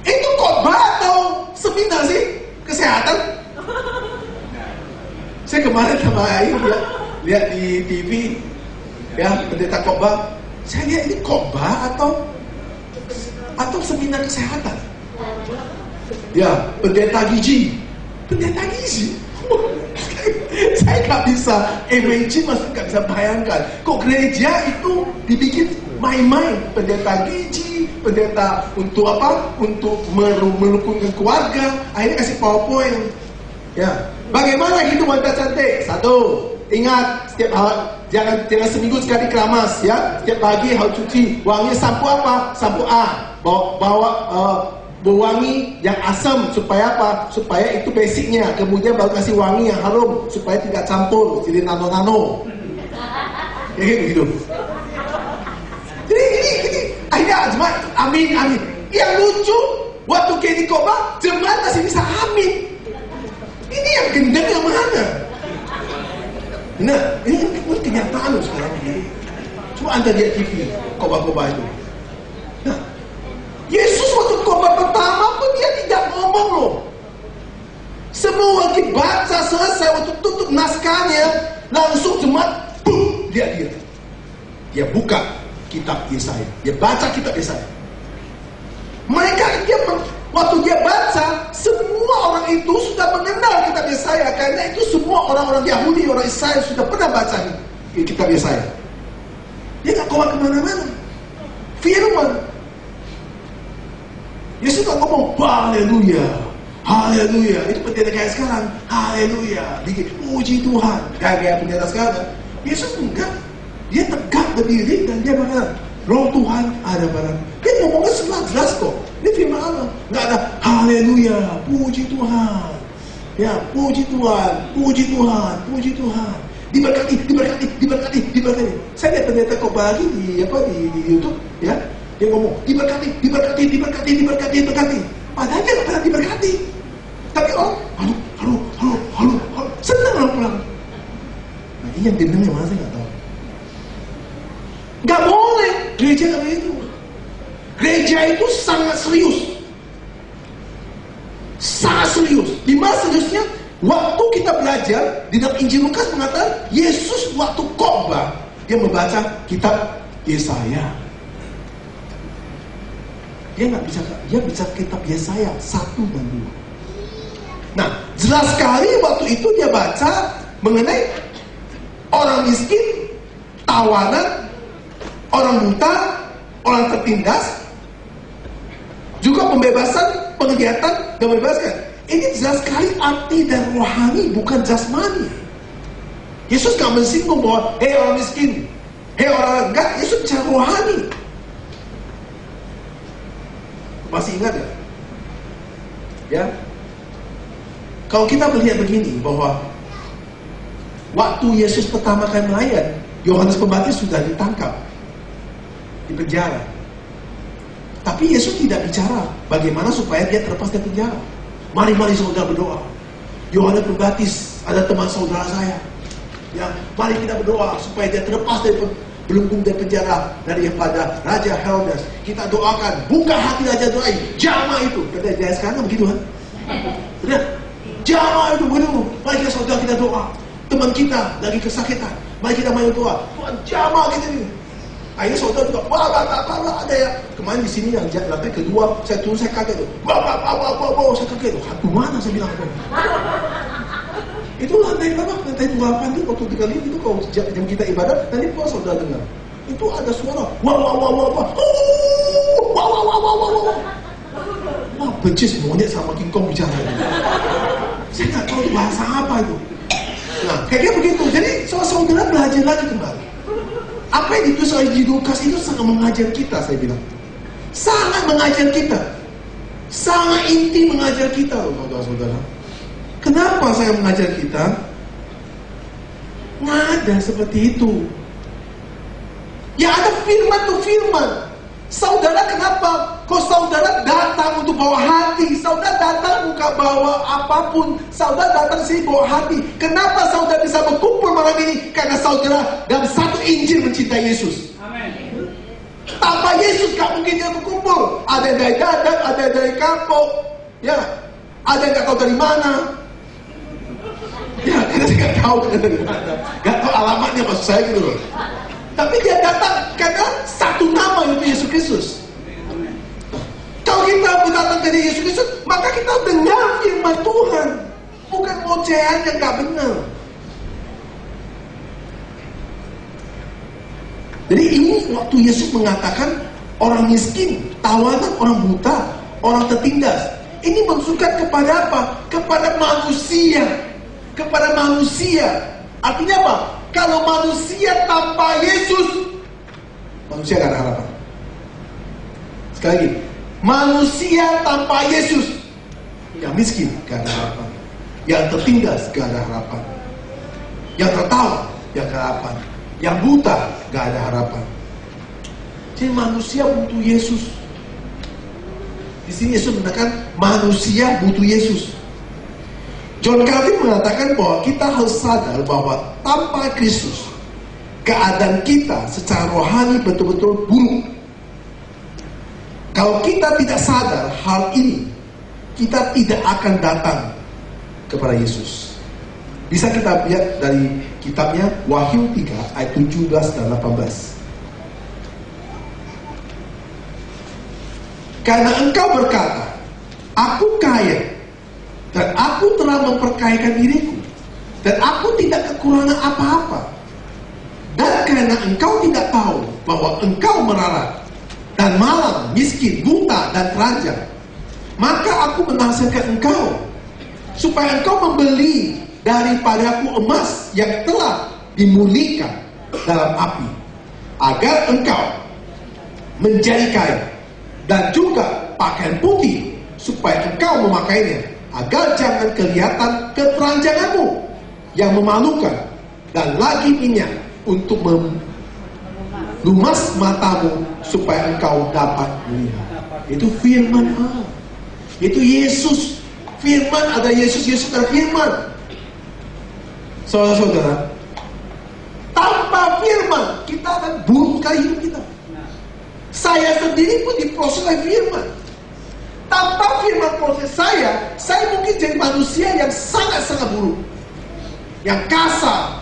Speaker 1: Itu khotbah atau seminar sih kesehatan? Saya kemarin sama Ayu lihat di TV, ya, pendeta khotbah. Saya lihat ini khotbah atau seminar kesehatan. Ya, pendeta gizi. Saya nggak bisa imagine, maksudnya nggak bisa bayangkan. Kok gereja itu dibikin main-main. Pendeta gizi, pendeta untuk apa? Untuk merukunkan keluarga. Akhirnya kasih PowerPoint. Ya, bagaimana hidup wanita cantik? Satu, ingat setiap hari jangan seminggu sekali keramas, ya. Setiap pagi harus cuci. Wangi sampo apa? Sampo A. Bawa berwangi yang asam supaya apa? Supaya itu basicnya. Kemudian baru kasih wangi yang harum supaya tidak campur jadi nano-nano. Ya gitu. Jadi akhirnya jemaat amin. Yang lucu waktu Kenny khotbah jemaat masih bisa amin. Ini yang gendeng yang mana? Nah, ini kenyataan loh sekarang ini. Cuma Anda lihat TV khotbah itu. Nah, Yesus waktu khotbah pertama pun dia tidak ngomong loh. Semua dibaca selesai, waktu tutup naskahnya langsung jemaat dia buka kitab Yesaya, dia baca kitab Yesaya. Waktu dia baca, semua orang itu sudah mengenal kitab Yesaya, karena itu semua orang-orang Yahudi, orang Israel sudah pernah baca kitab Yesaya. Dia nggak keluar kemana-mana. Firman. Yesus nggak ngomong haleluya, haleluya. Itu pendeta kayak sekarang, haleluya. Puji Tuhan. Kayak pendeta sekarang. Yesus enggak. Dia tegak berdiri dan dia berkata, Roh Tuhan ada pada. Dia ngomongnya jelas kok. Ini firman Allah. Nggak ada haleluya, puji Tuhan. Ya, puji Tuhan, puji Tuhan, puji Tuhan. Diberkati. Saya lihat pendeta khotbah lagi di YouTube, ya. Dia ngomong diberkati. Padahal dia nggak pernah diberkati. Tapi halo, senang orang pulang. Nah, ini yang gendengnya mana saya nggak tahu. Nggak boleh gereja kayak itu. Gereja itu sangat serius. Di mana seriusnya? Waktu kita belajar di dalam Injil Lukas mengatakan Yesus waktu khotbah dia membaca kitab Yesaya. Dia bisa kitab Yesaya 1 dan 2. Nah, jelas sekali waktu itu dia baca mengenai orang miskin, tawanan, orang buta, orang tertindas, juga pembebasan, penglihatan, dan membebaskan. Ini jelas sekali arti dan rohani, bukan jasmani. Yesus gak mensinggung bahwa, hei orang miskin, hei orang enggak. Yesus bicara rohani. Masih ingat ya? Ya? Kalau kita melihat begini, bahwa waktu Yesus pertama kali melayan, Yohanes Pembaptis sudah ditangkap, di penjara. Tapi Yesus tidak bicara bagaimana supaya dia terlepas dari penjara. Mari saudara berdoa. Yohanes Pembaptis ada teman saudara saya. Ya, mari kita berdoa supaya dia terlepas dari belenggu dari penjara daripada Raja Herodes. Kita doakan, buka hati Raja doain. Jamaah itu, kata sekarang begitu kan? Benar? Jamaah itu begitu. Mari kita saudara kita doa. Teman kita lagi kesakitan. Mari kita main doa. Tuhan jamaah kita ini. Akhirnya saudara juga, wah ada ya. Kemarin di sini yang lantai kedua, saya kaget tuh. Wah, saya kaget tuh. Hantu mana saya bilang tuh. Itu lantai berapa? Lantai 28 itu waktu kita lihat itu kalau jam kita ibadat, nanti kok saudara dengar. Itu ada suara, wah. Wah, bencis monyet sama King Kong bicara. Saya nggak tahu bahasa apa itu. Nah, kayaknya begitu. Jadi saudara belajar lagi kembali. Apa yang ditulis oleh Injil Lukas itu sangat mengajar kita, saya bilang. Sangat mengajar kita. Sangat inti mengajar kita, saudara-saudara. Kenapa saya mengajar kita? Nggak ada seperti itu. Ya ada firman tuh firman. Saudara kenapa? Kok saudara datang untuk bawa hati? Saudara datang bukan bawa apapun. Saudara datang sini bawa hati. Kenapa saudara bisa berkumpul malam ini? Karena saudara dalam satu Injil mencintai Yesus. Amin. Tanpa Yesus gak mungkin dia berkumpul. Ada yang dari Dadap, ada yang dari Kapok. Ya, ada yang gak tahu dari mana. Ya, karena saya gak tahu dari mana. Gak tahu alamatnya maksud saya gitu loh. Tapi dia datang karena satu nama yaitu Yesus Kristus. Kalau kita datang dari Yesus Kristus, maka kita dengar firman Tuhan, bukan ocehan yang gak benar. Jadi ini waktu Yesus mengatakan orang miskin, tawanan, orang buta, orang tertindas. Ini menunjukkan kepada apa? Kepada manusia. Kepada manusia. Artinya apa? Kalau manusia tanpa Yesus, manusia gak ada harapan. Sekali lagi, manusia tanpa Yesus, yang miskin gak ada harapan, yang tertindas gak ada harapan, yang tertawa gak ada harapan, yang buta gak ada harapan. Jadi manusia butuh Yesus. Di sini Yesus mengatakan manusia butuh Yesus. John Calvin mengatakan bahwa kita harus sadar bahwa tanpa Kristus, keadaan kita secara rohani betul-betul buruk. Kalau kita tidak sadar hal ini, kita tidak akan datang kepada Yesus. Bisa kita lihat dari kitabnya Wahyu 3 ayat 17 dan 18. Karena engkau berkata, aku kaya, dan aku telah memperkayakan diriku, dan aku tidak kekurangan apa-apa. Dan karena engkau tidak tahu bahwa engkau melarat, dan malang, miskin, buta, dan telanjang, maka aku menasihatkan engkau, supaya engkau membeli daripadaku emas yang telah dimurnikan dalam api, agar engkau menjadi kaya, dan juga pakaian putih, supaya engkau memakainya, agar jangan kelihatan keteranjanganmu yang memalukan, dan lagi minyak untuk melumas matamu, supaya engkau dapat melihat. Itu firman Allah. Itu Yesus. Firman ada Yesus, Yesus ada firman. Saudara-saudara, tanpa firman kita akan buruk sekali hidup kita. Saya sendiri pun diproses oleh firman. Tanpa firman proses saya mungkin jadi manusia yang sangat-sangat buruk, yang kasar,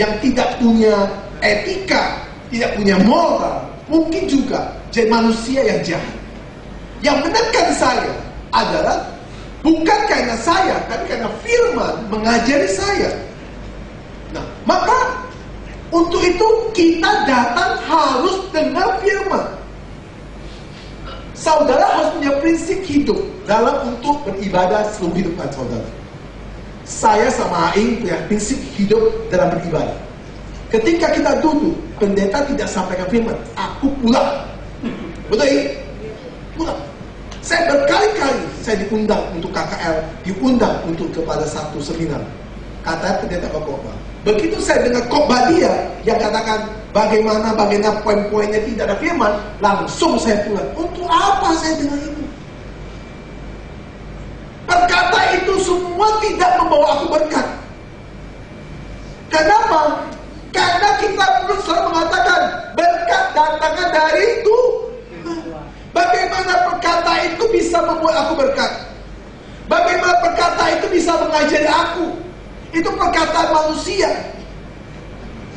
Speaker 1: yang tidak punya etika, tidak punya moral. Mungkin juga jadi manusia yang jahat. Yang menekan saya adalah bukan karena saya, tapi karena firman mengajari saya. Nah, maka untuk itu kita datang harus dengan firman. Saudara harus punya prinsip hidup dalam untuk beribadah seluruh hidup saudara. Saya sama Aing punya prinsip hidup dalam beribadah. Ketika kita duduk, pendeta tidak sampaikan firman, aku pulang. Betul ini? Pulang. Saya berkali-kali saya diundang untuk KKL, diundang untuk kepada satu seminar. Kata pendeta khotbah. Begitu saya dengar khotbah dia yang katakan bagaimana poin-poinnya tidak ada firman, langsung saya pulang. Untuk apa saya dengar itu? Perkata itu semua tidak membawa aku berkat. Kenapa? Karena kita perlu selalu mengatakan berkat datangnya dari itu. Bagaimana perkata itu bisa membuat aku berkat? Bagaimana perkata itu bisa mengajari aku? Itu perkataan manusia.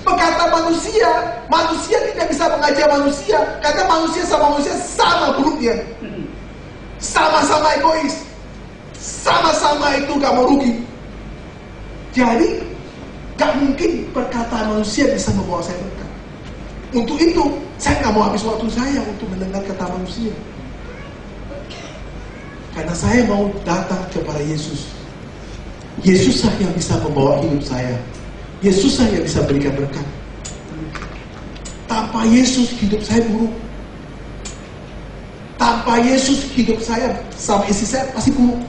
Speaker 1: Perkataan manusia tidak bisa mengajar manusia, karena manusia sama manusia sama buruknya, sama-sama egois, sama-sama itu gak mau rugi. Jadi gak mungkin perkataan manusia bisa membawa saya berkat. Untuk itu saya gak mau habis waktu saya untuk mendengar kata manusia, karena saya mau datang kepada Yesus. Yesuslah yang bisa membawa hidup saya. Yesuslah yang bisa berikan berkat. Tanpa Yesus hidup saya buruk. Tanpa Yesus hidup saya sama istri saya pasti buruk.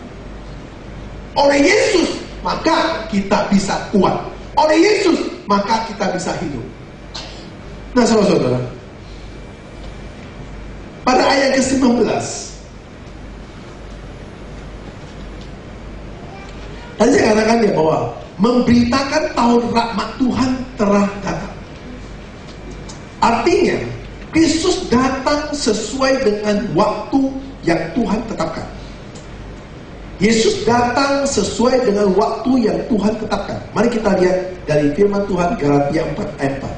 Speaker 1: Oleh Yesus maka kita bisa kuat. Oleh Yesus maka kita bisa hidup. Nah saudara-saudara, pada ayat ke-19 tadi saya katakan ya bahwa memberitakan tahun rahmat Tuhan telah datang. Artinya Kristus datang sesuai dengan waktu yang Tuhan tetapkan. Yesus datang sesuai dengan waktu yang Tuhan tetapkan. Mari kita lihat dari firman Tuhan Galatia 4 ayat 4.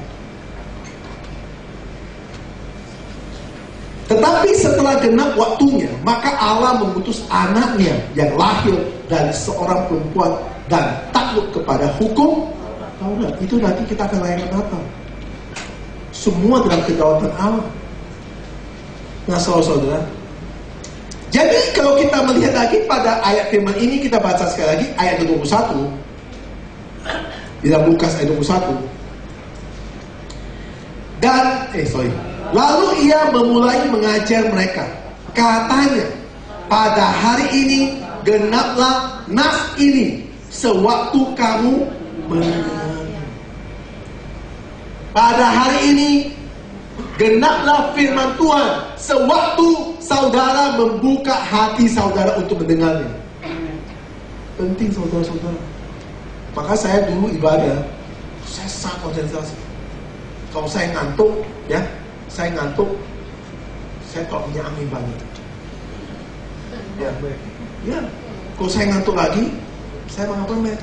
Speaker 1: Tetapi setelah genap waktunya, maka Allah mengutus anaknya yang lahir dari seorang perempuan dan takluk kepada hukum Taurat. Itu nanti kita akan layakan Natal. Semua dalam kedaulatan Allah. Nah, saudara, jadi kalau kita melihat lagi pada ayat firman ini, kita baca sekali lagi ayat 21 di dalam Lukas ayat 21. Dan lalu ia memulai mengajar mereka. Katanya, pada hari ini genaplah nas ini sewaktu kamu mendengarnya. Pada hari ini genaplah firman Tuhan sewaktu saudara membuka hati saudara untuk mendengarnya. Penting saudara-saudara. Maka saya dulu ibadah, saya sangat konsentrasi. Kalau saya ngantuk, saya kalau punya amin banget. Kalau saya ngantuk lagi, saya mengapa men?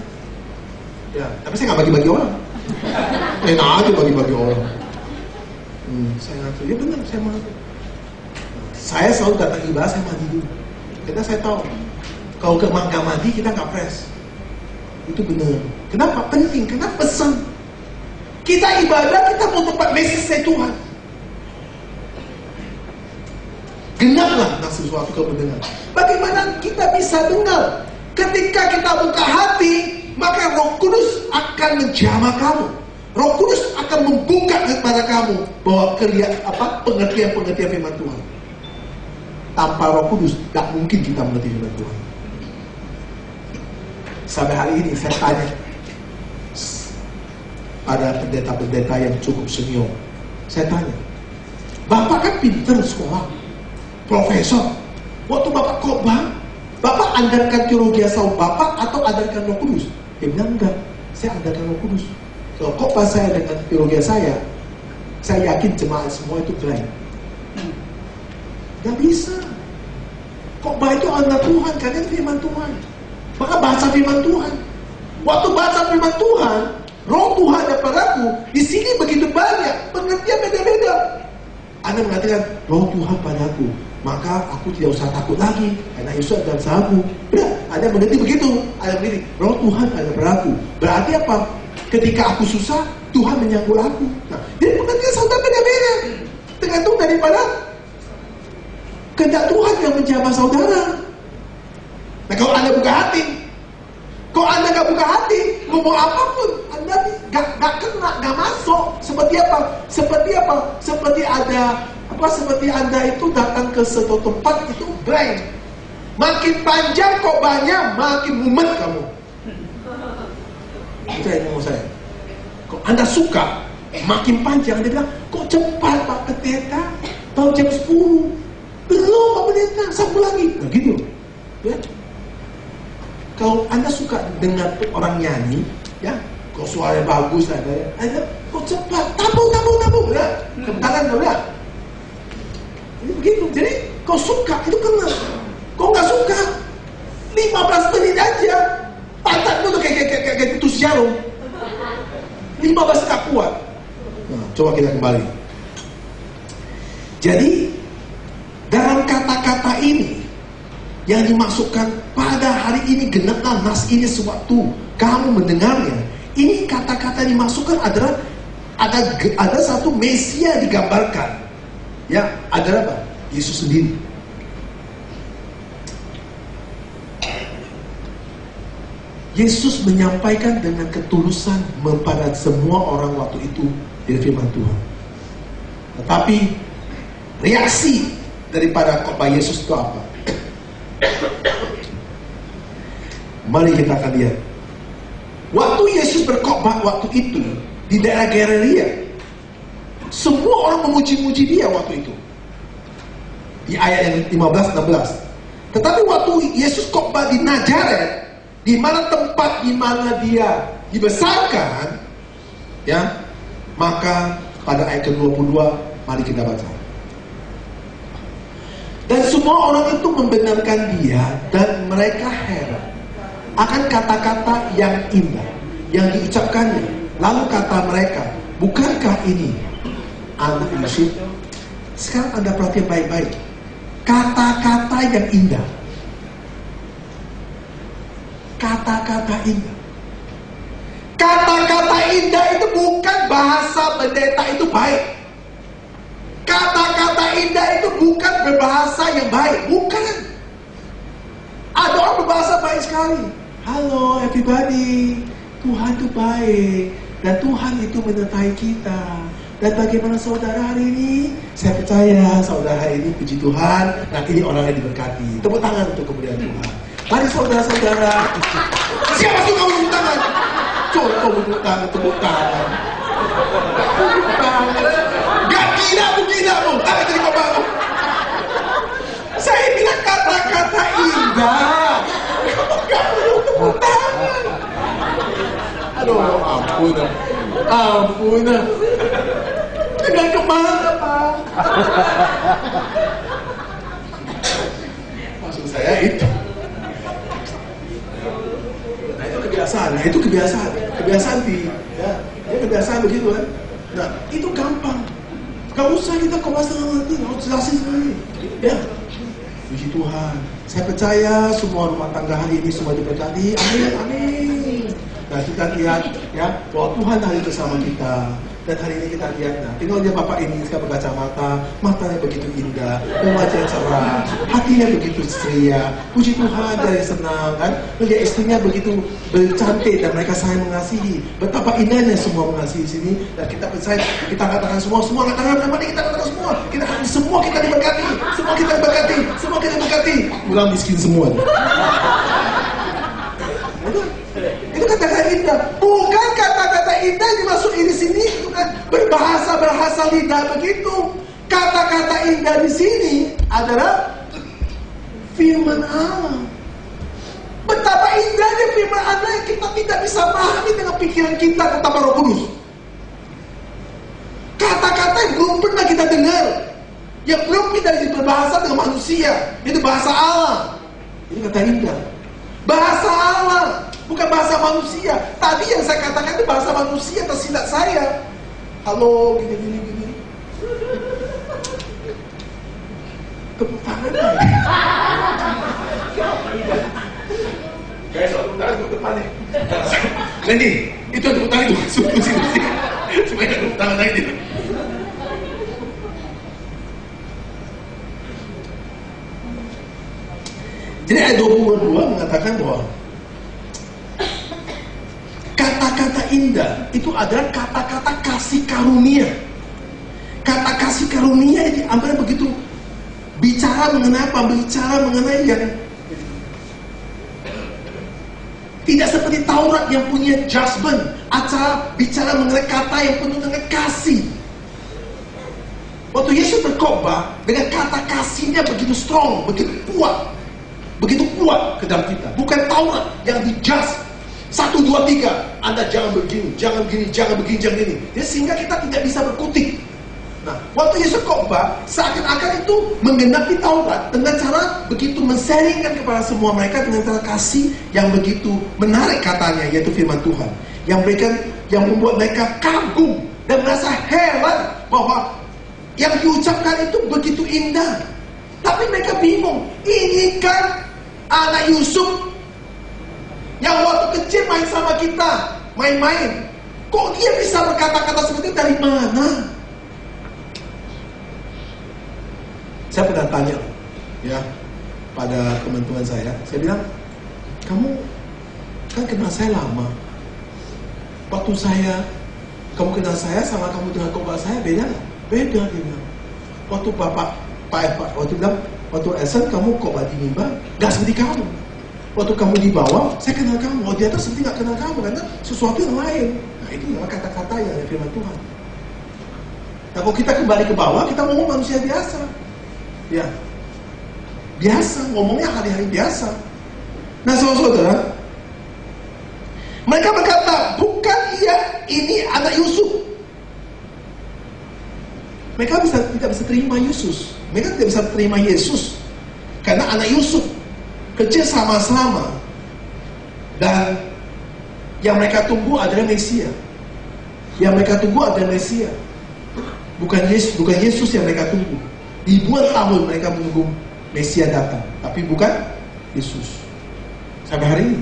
Speaker 1: Tapi saya nggak bagi-bagi orang. Enak aja bagi-bagi orang. Saya ngantuk, ya benar, saya ngantuk. Saya selalu datang ibadah, saya mandi dulu. Karena saya tahu, kalau nggak mandi kita nggak fresh. Itu benar. Kenapa? Penting, karena pesan. Kita ibadah, kita mau tempat message Tuhan. Genaplah sesuatu kau mendengar. Bagaimana kita bisa dengar? Ketika kita buka hati, maka Roh Kudus akan menjamah kamu. Roh Kudus akan membuka kepada kamu bahwa pengertian firman Tuhan. Tanpa Roh Kudus, tak mungkin kita mengerti firman Tuhan. Sampai hari ini saya tanya pada pendeta-pendeta yang cukup senior, saya tanya, Bapak kan pinter sekolah, profesor, waktu Bapak khotbah, Bapak andalkan teologi asal Bapak atau andalkan Roh Kudus? Dia bilang enggak, saya andalkan Roh Kudus. Kalau khotbah saya dengan teologi saya yakin jemaat semua itu keren. Gak bisa. Khotbah itu adalah Tuhan, karena itu firman Tuhan. Maka baca firman Tuhan. Waktu baca firman Tuhan, Roh Tuhan dan padaku, di sini begitu banyak pengertian beda-beda. Anda mengatakan Roh Tuhan padaku, maka aku tidak usah takut lagi karena Yesus adalah bersamaku. Ada mengerti begitu, ada mengerti Roh Tuhan ada padaku. Berarti apa? Ketika aku susah, Tuhan menyangkul aku. Nah, jadi pengertian saudara beda-beda, tergantung daripada kehendak Tuhan yang menjamah saudara. Nah, kalau Anda buka hati, kalau Anda gak buka hati, ngomong apapun, Anda gak kena, gak masuk. Seperti apa? Seperti Anda itu datang ke suatu tempat itu blank. Makin panjang khotbahnya, makin mumet kamu. Itu yang ngomong saya. Kalau Anda suka, makin panjang, Anda bilang, kok cepat Pak Pendeta? Tahun jam 10. Belum Pak Pendeta, sambung lagi. Nah gitu. Ya. Kalau Anda suka dengar orang nyanyi, kok suaranya bagus, Anda kok cepat, tabung, kebetulan udah. Ini begitu. Jadi kau suka itu kena. Kau nggak suka, 15 menit aja, pantatmu tuh kayak putus jarum. 15 tak kuat. Nah, coba kita kembali. Jadi dalam kata-kata ini yang dimasukkan pada hari ini genaplah nas ini sewaktu kamu mendengarnya. Ini kata-kata yang dimasukkan adalah ada satu Mesia digambarkan. Ya, adalah apa? Yesus sendiri. Yesus menyampaikan dengan ketulusan kepada semua orang waktu itu dari firman Tuhan. Tetapi reaksi daripada khotbah Yesus itu apa? Mari kita akan lihat. Waktu Yesus berkhotbah waktu itu di daerah Galilea, semua orang memuji-muji dia waktu itu. Di ayat yang 15-16. Tetapi waktu Yesus khotbah di Nazaret, di mana tempat di mana dia dibesarkan, maka pada ayat ke-22 mari kita baca. Dan semua orang itu membenarkan dia dan mereka heran akan kata-kata yang indah yang diucapkannya. Lalu kata mereka, bukankah ini anak Yusuf? Sekarang Anda perhatikan baik-baik. Kata-kata yang indah. Kata-kata indah. Kata-kata indah itu bukan bahasa pendeta itu baik. Kata-kata indah itu bukan berbahasa yang baik, bukan. Ada orang berbahasa baik sekali. Halo everybody, Tuhan itu baik dan Tuhan itu menyertai kita. Dan bagaimana saudara hari ini? Saya percaya saudara hari ini, puji Tuhan, nanti ini orang yang diberkati. Tepuk tangan untuk kemuliaan Tuhan. Mari saudara-saudara. Siapa suka tepuk tangan? Coba tepuk tangan, tepuk tangan. Tepuk tangan. Gak gila bu. Tapi jadi kau bangun. Saya bilang kata-kata indah. Gak perlu tepuk tangan. Aduh, ampun. Dengan kemana, Pak? Maksud saya itu. Nah, itu kebiasaan. Kebiasaan kebiasaan begitu kan. Nah, itu gampang. Gak usah kita kemas ngerti, harus jelasin sendiri. Ya, puji Tuhan. Saya percaya semua rumah tangga hari ini semua diberkati. Amin. Nah, kita lihat ya bahwa Tuhan hari bersama kita. Dan hari ini kita lihat, nah, tinggalnya bapak ini sekarang berkacamata, matanya begitu indah, wajahnya cerah, hatinya begitu ceria. Puji Tuhan, dia senang kan? Melihat istrinya begitu bercantik dan mereka saling mengasihi. Betapa indahnya semua mengasihi sini. Dan kita percaya, kita katakan semua angkat tangan, mari kita katakan semua. Kita katakan semua kita diberkati, semua kita diberkati. Pulang miskin semua. Itu kata-kata indah. Bukan kata-kata indah dimaksud di sini itu kan berbahasa lidah begitu. Kata-kata indah di sini adalah firman Allah. Betapa indahnya firman Allah yang kita tidak bisa pahami dengan pikiran kita kata Roh Kudus. Kata-kata yang belum pernah kita dengar, yang belum kita berbahasa dengan manusia, itu bahasa Allah. Ini kata indah. Bahasa Allah, bukan bahasa manusia. Tadi yang saya katakan itu bahasa manusia, tersilap saya. Halo, gini. Tepuk tangan. Guys, tepuk tangan ke depan nih. Nanti, itu tepuk tangan itu masuk ke sini. Supaya tepuk tangan lagi. Jadi ayat 22 mengatakan bahwa kata-kata indah itu adalah kata-kata kasih karunia. Kata kasih karunia ini diambil begitu bicara mengenai apa? Bicara mengenai yang tidak seperti Taurat yang punya judgment. Bicara mengenai kata yang penuh dengan kasih. Waktu Yesus berkhotbah dengan kata kasihnya begitu strong, begitu kuat ke dalam kita. Bukan Taurat yang di-judge 1, 2, 3. Anda jangan begini, jangan begini. Jadi sehingga kita tidak bisa berkutik. Nah, waktu Yesus khotbah, seakan-akan itu menggenapi Taurat dengan cara begitu menseringkan kepada semua mereka dengan cara kasih yang begitu menarik katanya, yaitu firman Tuhan. Yang membuat mereka kagum dan merasa heran bahwa yang diucapkan itu begitu indah. Tapi mereka bingung, ini kan anak Yusuf yang waktu kecil main sama kita, main-main. Kok dia bisa berkata-kata seperti itu dari mana? Saya pernah tanya ya pada teman-teman saya bilang, kamu kan kenal saya lama. Waktu kamu kenal saya sama kamu dengan khotbah saya beda nggak? Beda, dia bilang. Waktu waktu Esen kamu khotbah di mimbar, gak seperti kamu. Waktu kamu di bawah, saya kenal kamu. Waktu di atas seperti gak kenal kamu, karena sesuatu yang lain. Nah, itu adalah kata-kata yang firman Tuhan. Nah, kalau kita kembali ke bawah, kita ngomong manusia biasa. Ya, biasa, ngomongnya hari-hari biasa. Nah, saudara-saudara, mereka berkata, bukan ini anak Yusuf. Mereka tidak bisa terima Yesus. Mereka tidak bisa terima Yesus karena anak Yusuf kerja sama-sama dan yang mereka tunggu adalah Mesia. Bukan Yesus yang mereka tunggu. Ribuan tahun mereka menunggu Mesia datang, tapi bukan Yesus. Sampai hari ini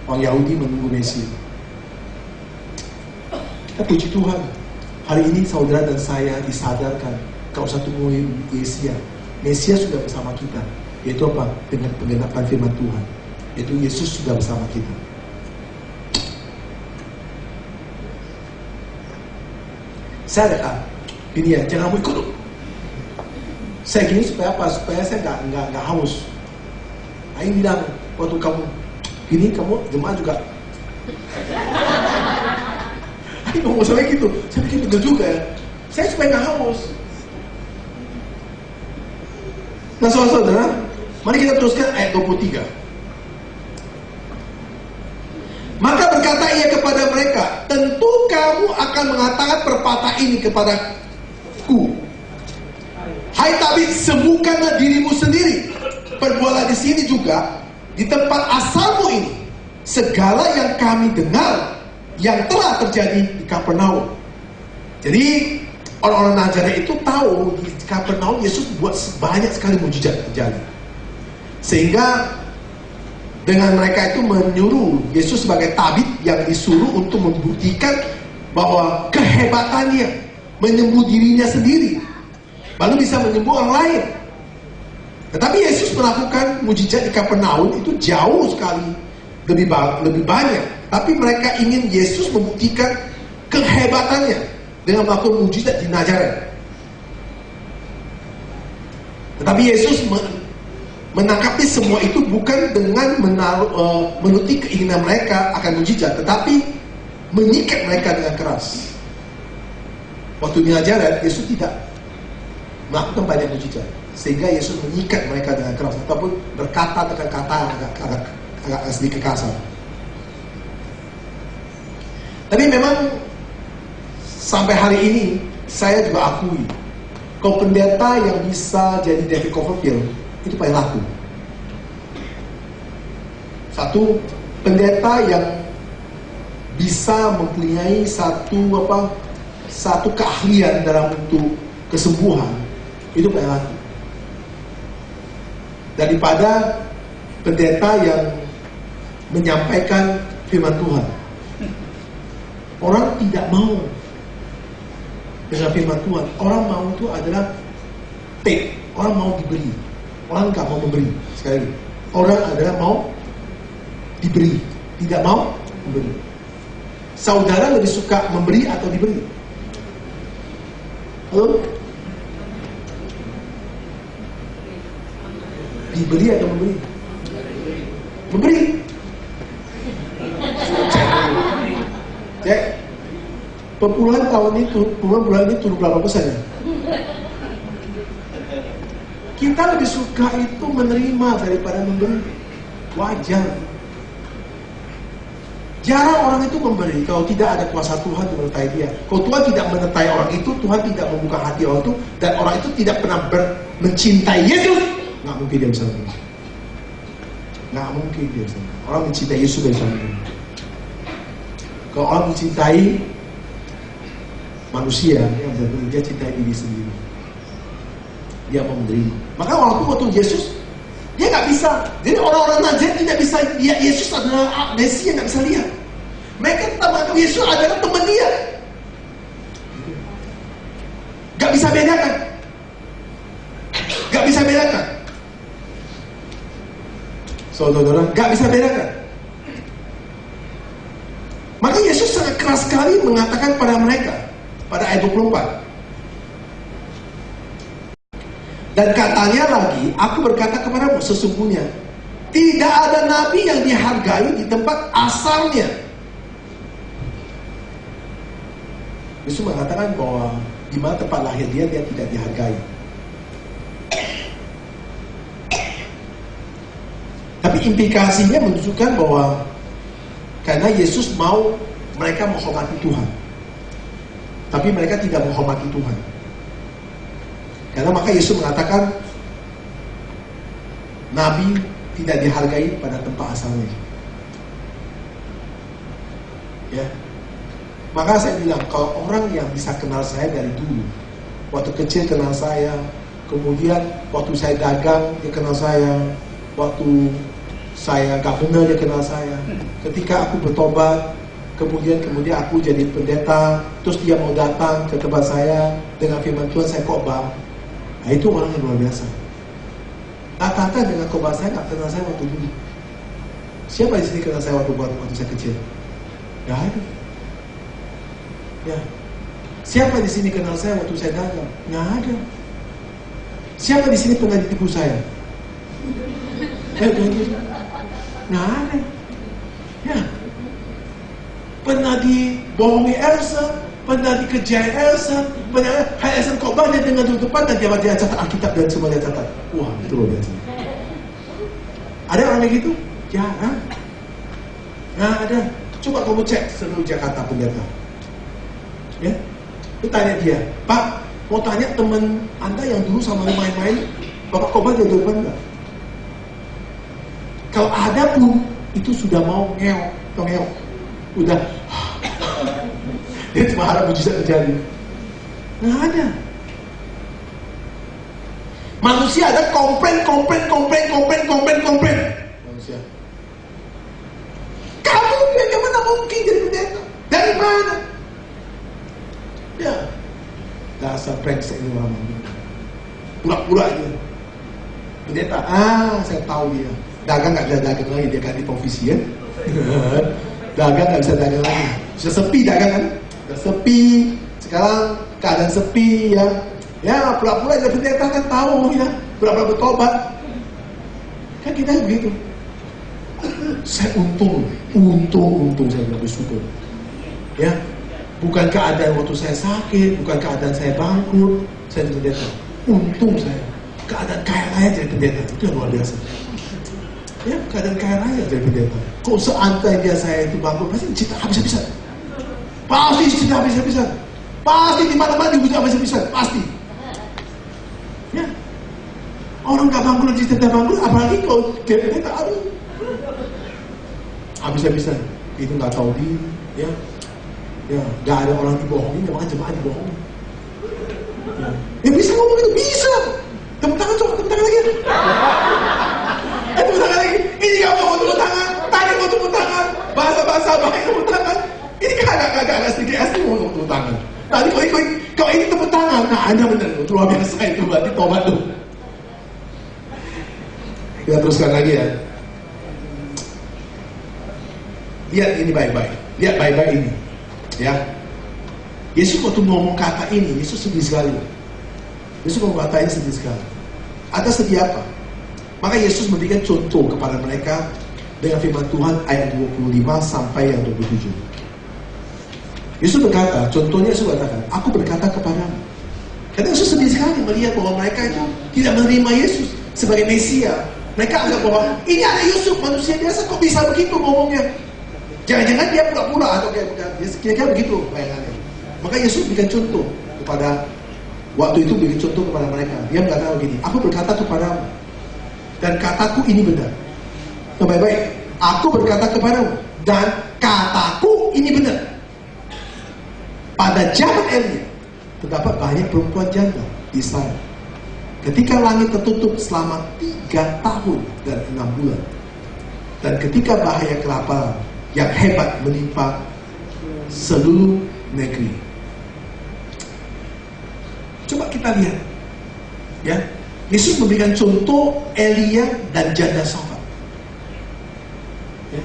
Speaker 1: orang Yahudi menunggu Mesia. Kita puji Tuhan, hari ini saudara dan saya disadarkan Kau usah tunggu Mesia sudah bersama kita. Yaitu apa? Dengan penggenapan firman Tuhan, yaitu Yesus sudah bersama kita. Saya ada ini ya, jangan kamu ikut. Saya gini supaya apa? Supaya saya nggak haus. Aing bilang waktu kamu gini, kamu jemaah juga. Aing ngomong sampai gitu. Saya pikir betul juga ya. Saya supaya nggak haus. Nah saudara-saudara, mari kita teruskan ayat 23. Maka berkata ia kepada mereka, tentu kamu akan mengatakan perpatah ini kepadaku, hai tabib, sembuhkanlah dirimu sendiri. Perbuatlah di sini juga, di tempat asalmu ini, segala yang kami dengar yang telah terjadi di Kapernaum. Jadi orang-orang Nazaret itu tahu di Kapernaum Yesus buat banyak sekali mujizat terjadi, sehingga dengan mereka itu menyuruh Yesus sebagai tabib yang disuruh untuk membuktikan bahwa kehebatannya menyembuh dirinya sendiri, lalu bisa menyembuh orang lain. Tetapi Yesus melakukan mujizat di Kapernaum itu jauh sekali lebih banyak. Tapi mereka ingin Yesus membuktikan kehebatannya dengan melakukan mujizat di Nazaret. Tetapi Yesus menangkapi semua itu bukan dengan menuruti keinginan mereka akan mujizat, tetapi menyikat mereka dengan keras. Waktu di Nazaret, Yesus tidak melakukan banyak mujizat, sehingga Yesus menyikat mereka dengan keras, ataupun berkata dengan kata agak sedikit kasar. Tapi memang sampai hari ini saya juga akui, kalau pendeta yang bisa jadi David Copperfield itu paling laku. Satu pendeta yang bisa mempunyai satu keahlian dalam bentuk kesembuhan itu paling laku daripada pendeta yang menyampaikan firman Tuhan. Orang tidak mau dengan firman Tuhan. Orang mau itu adalah take. Orang mau diberi. Orang nggak mau memberi. Sekali lagi, orang adalah mau diberi, tidak mau memberi. Saudara lebih suka memberi atau diberi? Halo? Diberi atau memberi? Memberi. Cek. Puluhan tahun itu, puluhan bulan ini turun berapa persen ya? Kita lebih suka itu menerima daripada memberi. Wajar. Jarang orang itu memberi kalau tidak ada kuasa Tuhan yang menyertai dia. Kalau Tuhan tidak menyertai orang itu, Tuhan tidak membuka hati orang itu, dan orang itu tidak pernah mencintai Yesus, nggak mungkin dia bisa memberi. Nggak mungkin dia bisa memberi. Orang mencintai Yesus bisa memberi. Kalau orang mencintai manusia, yang benar-benar dia cintai diri sendiri, dia mau menerima. Maka waktu Yesus, dia nggak bisa. Jadi orang-orang Nazaret tidak bisa lihat Yesus adalah Mesia, nggak bisa lihat. Mereka tetap menganggap Yesus adalah teman dia. Nggak bisa bedakan. Nggak bisa bedakan. Saudara, nggak bisa bedakan. Maka Yesus sangat keras sekali mengatakan pada mereka pada ayat 24. Dan katanya lagi, aku berkata kepadamu, sesungguhnya tidak ada nabi yang dihargai di tempat asalnya. Yesus mengatakan bahwa di mana tempat lahir dia tidak dihargai. Tapi implikasinya menunjukkan bahwa karena Yesus mau mereka menghormati Tuhan, tapi mereka tidak menghormati Tuhan. Karena maka Yesus mengatakan nabi tidak dihargai pada tempat asalnya. Ya. Maka saya bilang, kalau orang yang bisa kenal saya dari dulu, waktu kecil kenal saya, kemudian waktu saya dagang dia kenal saya, waktu saya gak benar dia kenal saya, ketika aku bertobat, kemudian aku jadi pendeta, terus dia mau datang ke tempat saya dengan firman Tuhan, saya khotbah. Nah, itu orang yang luar biasa. Rata-rata dengan khotbah saya nggak kenal saya waktu dulu. Siapa di sini kenal saya waktu saya kecil? Nggak ada. Ya. Siapa di sini kenal saya waktu saya dagang? Nggak ada. Siapa di sini pernah ditipu saya? Nggak ada. Ya. Pernah dibohongi Elsa, pernah dikerjain Elsa, pernah Elsa khotbah dia dengan duduk depan dan dia catat Alkitab dan semua dia catat. Wah, itu luar biasa. Ada orang kayak gitu? Jarang. Nggak ada. Coba kamu cek seluruh Jakarta pendeta. Ya, lu tanya dia, Pak, mau tanya teman Anda yang dulu sama lu main-main, Bapak khotbah dia depan nggak? Kalau ada pun itu sudah mau ngeok, udah. Dia cuma harap mujizat terjadi. Nggak ada. Manusia ada komplain. Manusia. Kamu bagaimana mungkin jadi pendeta? Dari mana? Ya. Dasar brengsek ini orang ini. Pura-pura aja. Pendeta, saya tahu dia. Dagang nggak bisa dagang lagi, dia ganti profesi ya. Dagang nggak bisa dagang lagi. Sudah sepi dagang kan? Sudah sepi. Sekarang keadaan sepi ya. Ya pura-pura jadi pendeta kan tahu ya. Pura-pura bertobat. Kan kita begitu. Saya untung saya bilang bersyukur. Ya. Bukan keadaan waktu saya sakit, bukan keadaan saya bangkrut, saya jadi pendeta. Untung saya. Keadaan kaya raya jadi pendeta. Itu yang luar biasa. Ya, keadaan kaya raya jadi pendeta. Kok seandainya saya itu bangkrut, pasti cerita habis-habisan. Pasti cerita habis-habisan. Pasti di mana-mana dihujat habis-habisan. Pasti. Ya. Orang gak bangkrut cerita bangkrut, apalagi kalau jadi pendeta, aduh. Habis-habisan. Itu gak tahu diri. Ya. Ya, gak ada orang dibohongin, makanya jemaah dibohongin. Ya bisa ngomong itu, bisa. Tepuk tangan coba, tepuk tangan lagi. Tepuk tangan lagi. Ini gak mau tepuk tangan, tadi mau tepuk tangan. Bahasa-bahasa baik tepuk tangan. Ini agak sedikit asli mau tepuk tangan. Tadi kalau ini tepuk tangan, nah Anda benar, luar biasa itu berarti tobat tuh. Kita teruskan lagi ya. Lihat ini baik-baik. Lihat baik-baik ini. Ya, Yesus waktu ngomong kata ini, Yesus sedih sekali. Yesus ngomong kata ini sedih sekali. Ada sedih apa? Maka Yesus memberikan contoh kepada mereka dengan firman Tuhan ayat 25 sampai yang 27. Yesus berkata, contohnya Yesus katakan, aku berkata kepadamu. Karena Yesus sedih sekali melihat bahwa mereka itu tidak menerima Yesus sebagai Mesia. Mereka anggap bahwa ini ada Yusuf, manusia biasa, kok bisa begitu ngomongnya? Jangan-jangan dia pura-pura atau kayak kira-kira begitu bayangannya. Maka Yesus berikan contoh kepada waktu itu berikan contoh kepada mereka. Dia berkata begini, aku berkata kepadamu dan kataku ini benar. Nah, baik-baik, aku berkata kepadamu dan kataku ini benar. Pada zaman Elia terdapat banyak perempuan janda di Israel. Ketika langit tertutup selama 3 tahun dan 6 bulan, dan ketika bahaya kelaparan yang hebat menimpa seluruh negeri. Coba kita lihat, ya. Yesus memberikan contoh Elia dan janda Safat. Ya.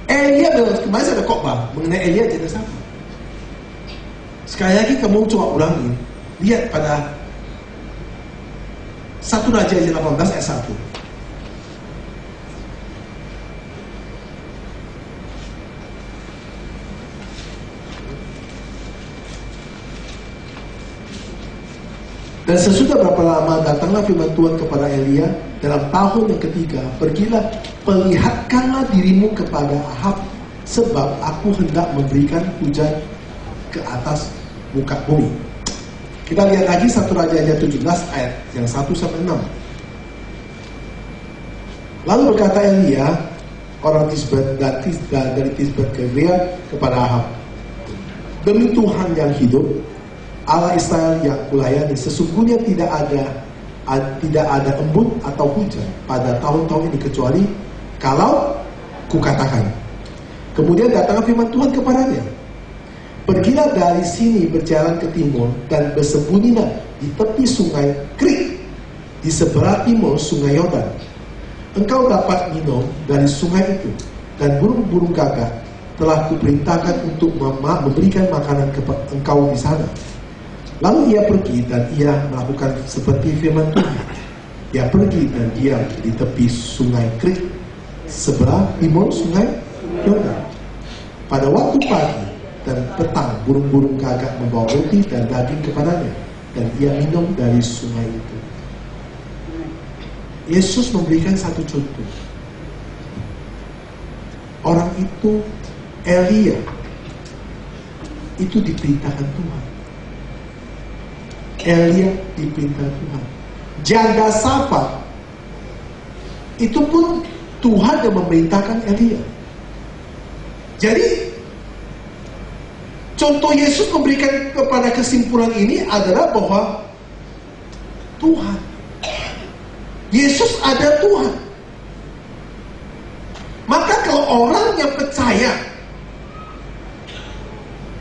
Speaker 1: Elia, kemarin saya ada khotbah mengenai Elia dan janda Safat. Sekali lagi kamu coba ulangi, lihat pada 1 Raja 18 ayat 1. Dan sesudah berapa lama datanglah firman Tuhan kepada Elia dalam tahun yang ketiga, pergilah, perlihatkanlah dirimu kepada Ahab, sebab aku hendak memberikan hujan ke atas muka bumi. Kita lihat lagi 1 Raja 17 ayat yang 1 sampai 6. Lalu berkata Elia, orang Tisbet dari Tisbet ke Elia kepada Ahab, demi Tuhan yang hidup, Allah Israel yang kulayani, sesungguhnya tidak ada embun atau hujan pada tahun-tahun ini kecuali kalau kukatakan. Kemudian datanglah firman Tuhan kepadanya, Pergilah dari sini berjalan ke timur dan bersembunyilah di tepi sungai Krit di sebelah timur sungai Yordan. Engkau dapat minum dari sungai itu, dan burung-burung gagak telah kuperintahkan untuk memberikan makanan kepada engkau di sana. Lalu ia pergi dan ia melakukan seperti firman Tuhan. Ia pergi dan diam di tepi sungai Krit sebelah timur sungai Yordan. Pada waktu pagi dan petang burung-burung gagak membawa roti dan daging kepadanya, dan ia minum dari sungai itu. Yesus memberikan satu contoh. Orang itu, Elia, itu diperintahkan Tuhan. Elia diperintahkan Tuhan. Janda Safat itu pun Tuhan yang memerintahkan Elia. Jadi contoh Yesus memberikan kepada kesimpulan ini adalah bahwa Tuhan, Yesus ada Tuhan. Maka kalau orang yang percaya,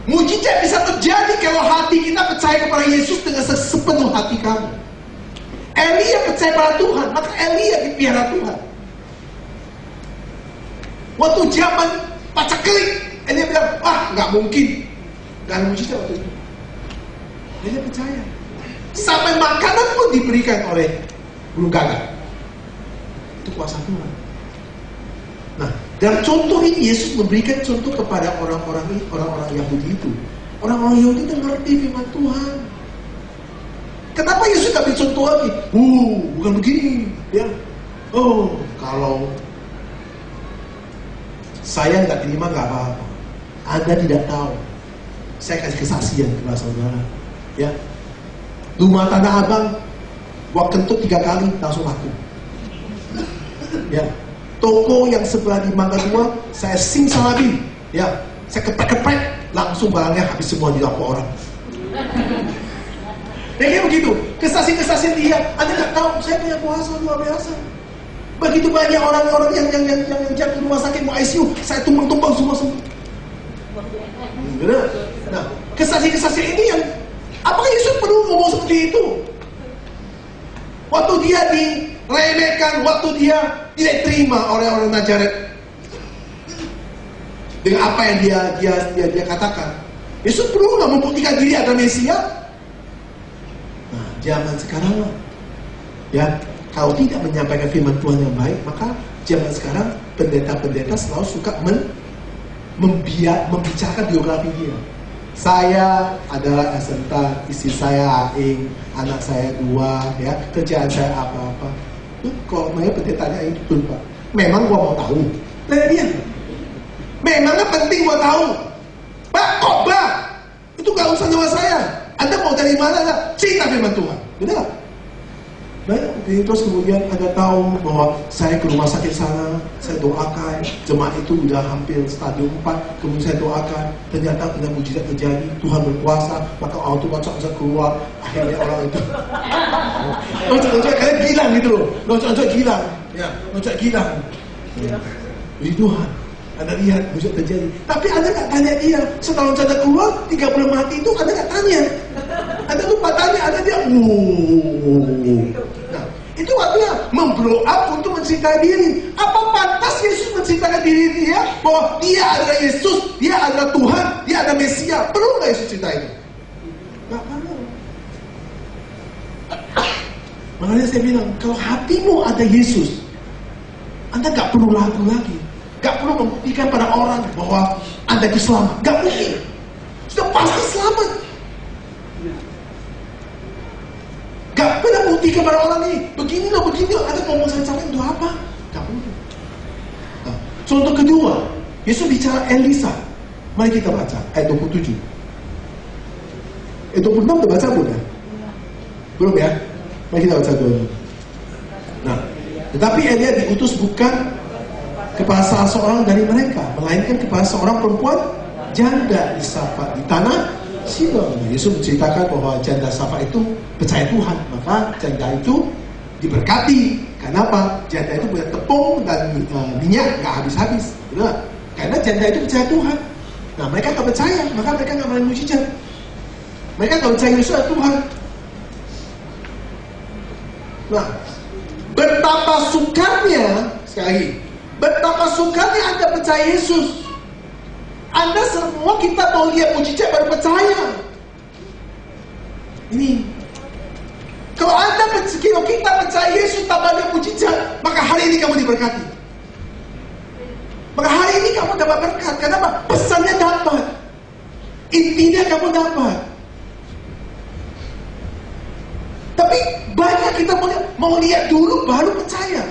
Speaker 1: mujizat bisa terjadi kalau hati kita percaya kepada Yesus dengan sepenuh hati kami. Elia percaya pada Tuhan, maka Elia dipelihara Tuhan. Waktu zaman paceklik, Elia bilang, nggak mungkin, nggak ada mujizat waktu itu. Elia percaya. Sampai makanan pun diberikan oleh burung gagak. Itu kuasa Tuhan. Nah, dalam contoh ini Yesus memberikan contoh kepada orang-orang Yahudi itu. Orang-orang Yahudi itu ngerti firman Tuhan. Kenapa Yesus gak beri contoh lagi? Bukan begini. Ya. Kalau saya nggak terima nggak apa-apa. Anda tidak tahu. Saya kasih kesaksian kepada saudara. Ya. Rumah Tanah Abang, gua kentut 3 kali langsung laku. Ya. Toko yang sebelah di Mangga 2, saya simsalabim. Ya. Saya kepek-kepek, langsung barangnya habis semua di lapak orang. Kayak begitu, kesaksian dia, Anda nggak tahu, saya punya kuasa luar biasa. Begitu banyak orang-orang yang jatuh rumah sakit mau ICU, saya tumbang-tumbang semua. Benar? Nah, kesaksian ini yang, apakah Yesus perlu ngomong seperti itu? Waktu dia diremehkan, waktu dia tidak terima oleh orang Nazaret dengan apa yang dia katakan, Yesus perlu nggak membuktikan diri ada Mesia? Zaman sekarang ya, kalau tidak menyampaikan firman Tuhan yang baik, maka zaman sekarang pendeta-pendeta selalu suka membicarakan biografi dia. Saya adalah asenta, istri saya Aing, anak saya 2, ya, kerjaan saya apa-apa. Kalau saya pendetanya itu betul Pak. Memang gua mau tahu. Nah dia, memangnya penting gua tahu. Pak, khotbah itu gak usah sama saya. Anda mau dari mana? Cerita firman Tuhan. Benar? Baik, terus kemudian Anda tahu bahwa saya ke rumah sakit sana, saya doakan, jemaat itu udah hampir stadium 4, kemudian saya doakan, ternyata tidak mujizat terjadi, Tuhan berkuasa, maka orang itu macam-macam keluar, akhirnya orang itu loncat-loncat kalian gilang gitu loh, loncat-loncat gilang, ya, loncat gilang. Jadi Tuhan, Anda lihat mujizat terjadi, tapi Anda nggak tanya dia, setelah loncat keluar, 3 bulan mati itu Anda nggak tanya. Anda lupa tanya, Anda dia Nah, itu artinya memblow up untuk menceritakan diri. Apa pantas Yesus menceritakan diri dia bahwa dia adalah Yesus, dia adalah Tuhan, dia adalah Mesia? Perlu nggak Yesus cerita itu? Nggak perlu. Makanya saya bilang, kalau hatimu ada Yesus, Anda nggak perlu lagu lagi, nggak perlu membuktikan pada orang bahwa Anda itu selamat. Nggak mungkin, sudah pasti selamat. Gak pernah bukti kepada orang ini, begini loh, ada ngomong saya itu apa? Gak mungkin. Nah, contoh kedua, Yesus bicara Elisa. Mari kita baca ayat 27. Ayat 26 udah baca belum ya? Belum ya? Mari kita baca dulu. Nah, tetapi Elia diutus bukan kepada salah seorang dari mereka, melainkan kepada seorang perempuan janda di Safat di tanah Sidon. Yesus menceritakan bahwa janda Safat itu percaya Tuhan, maka janda itu diberkati. Kenapa? Janda itu punya tepung dan minyak nggak habis-habis, benar? Karena janda itu percaya Tuhan. Nah, mereka nggak percaya, maka mereka nggak melakukan mujizat. Mereka nggak percaya Yesus adalah Tuhan. Nah, betapa sukarnya, sekali lagi, betapa sukarnya Anda percaya Yesus. Anda semua kita mau lihat mujizat baru percaya. Ini, kalau kita percaya Yesus tanpa ada mujizat, maka hari ini kamu diberkati. Maka hari ini kamu dapat berkat. Kenapa? Pesannya dapat, intinya kamu dapat. Tapi banyak kita mau lihat dulu baru percaya.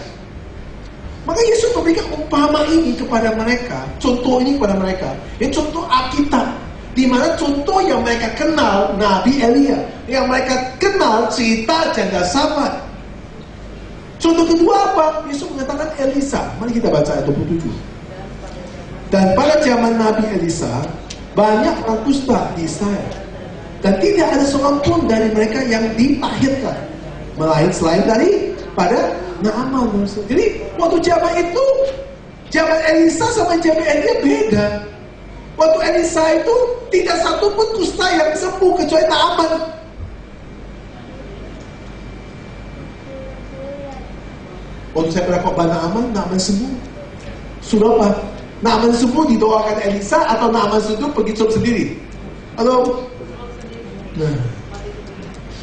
Speaker 1: Maka Yesus memberikan umpama ini kepada mereka, contoh ini kepada mereka. Ini contoh Alkitab, di mana contoh yang mereka kenal Nabi Elia, yang mereka kenal cerita janda Safat. Contoh kedua apa? Yesus mengatakan Elisa. Mari kita baca ayat 27. Dan pada zaman Nabi Elisa, banyak orang kusta di Israel, dan tidak ada seorang pun dari mereka yang dilahirkan selain dari pada Naaman. Jadi waktu zaman itu, zaman Elisa sama zaman Elia beda. Waktu Elisa itu tidak satu pun kusta yang sembuh kecuali Naaman. Waktu saya pernah khotbah Naaman sembuh. Sudah apa? Naaman sembuh didoakan Elisa, atau Naaman sembuh pergi coba sendiri? Atau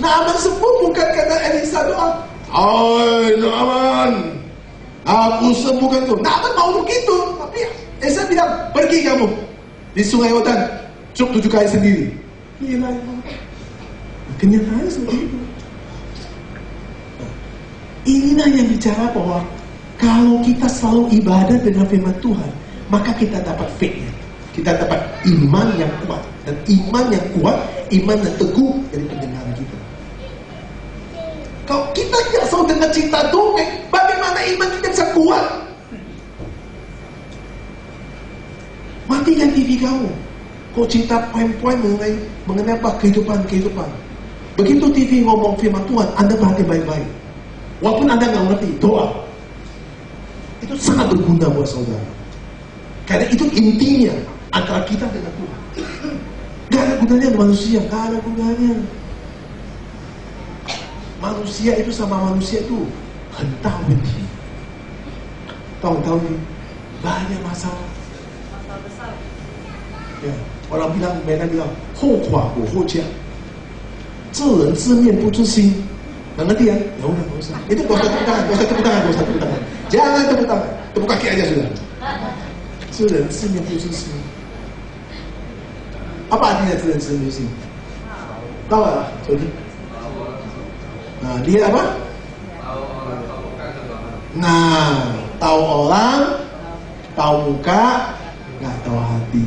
Speaker 1: Naaman sembuh bukan karena Elisa doa. Hai Naaman, aku sembuhkan kau. Naaman mau begitu, tapi Elisa bilang, pergi kamu di sungai Yordan, cukup 7 kali sendiri. Gila, kenyataannya seperti itu. Inilah yang bicara bahwa kalau kita selalu ibadah dengan firman Tuhan, maka kita dapat faith-nya. Kita dapat iman yang kuat. Dan iman yang kuat, iman yang teguh dari pendengaran kita. Kalau kita tidak selalu dengar cerita dongeng, bagaimana iman kita bisa kuat? Matikan TV kamu. Kau cerita poin-poin mengenai apa? Kehidupan. Begitu TV ngomong firman Tuhan, Anda perhatikan baik-baik. Walaupun Anda nggak ngerti, doa. Itu sangat berguna buat saudara. Karena itu intinya antara kita dengan Tuhan. Gak ada gunanya manusia, gak ada gunanya. Manusia itu sama manusia itu hentang benci. Tahu-tahu nih, banyak masalah.
Speaker 2: Masalah besar.
Speaker 1: Ya, mereka bilang, 后垮我后家，这人知面不知心。Nggak ngerti ya? Ya udah, nggak usah. Itu nggak usah tepuk tangan. Jangan tepuk tangan, tepuk kaki aja sudah. 知人知面不知心。Apa artinya 知人知面不知心？ Tahu lah, jadi. Nah, dia apa? Nah, tahu orang, tahu muka, nggak tahu hati.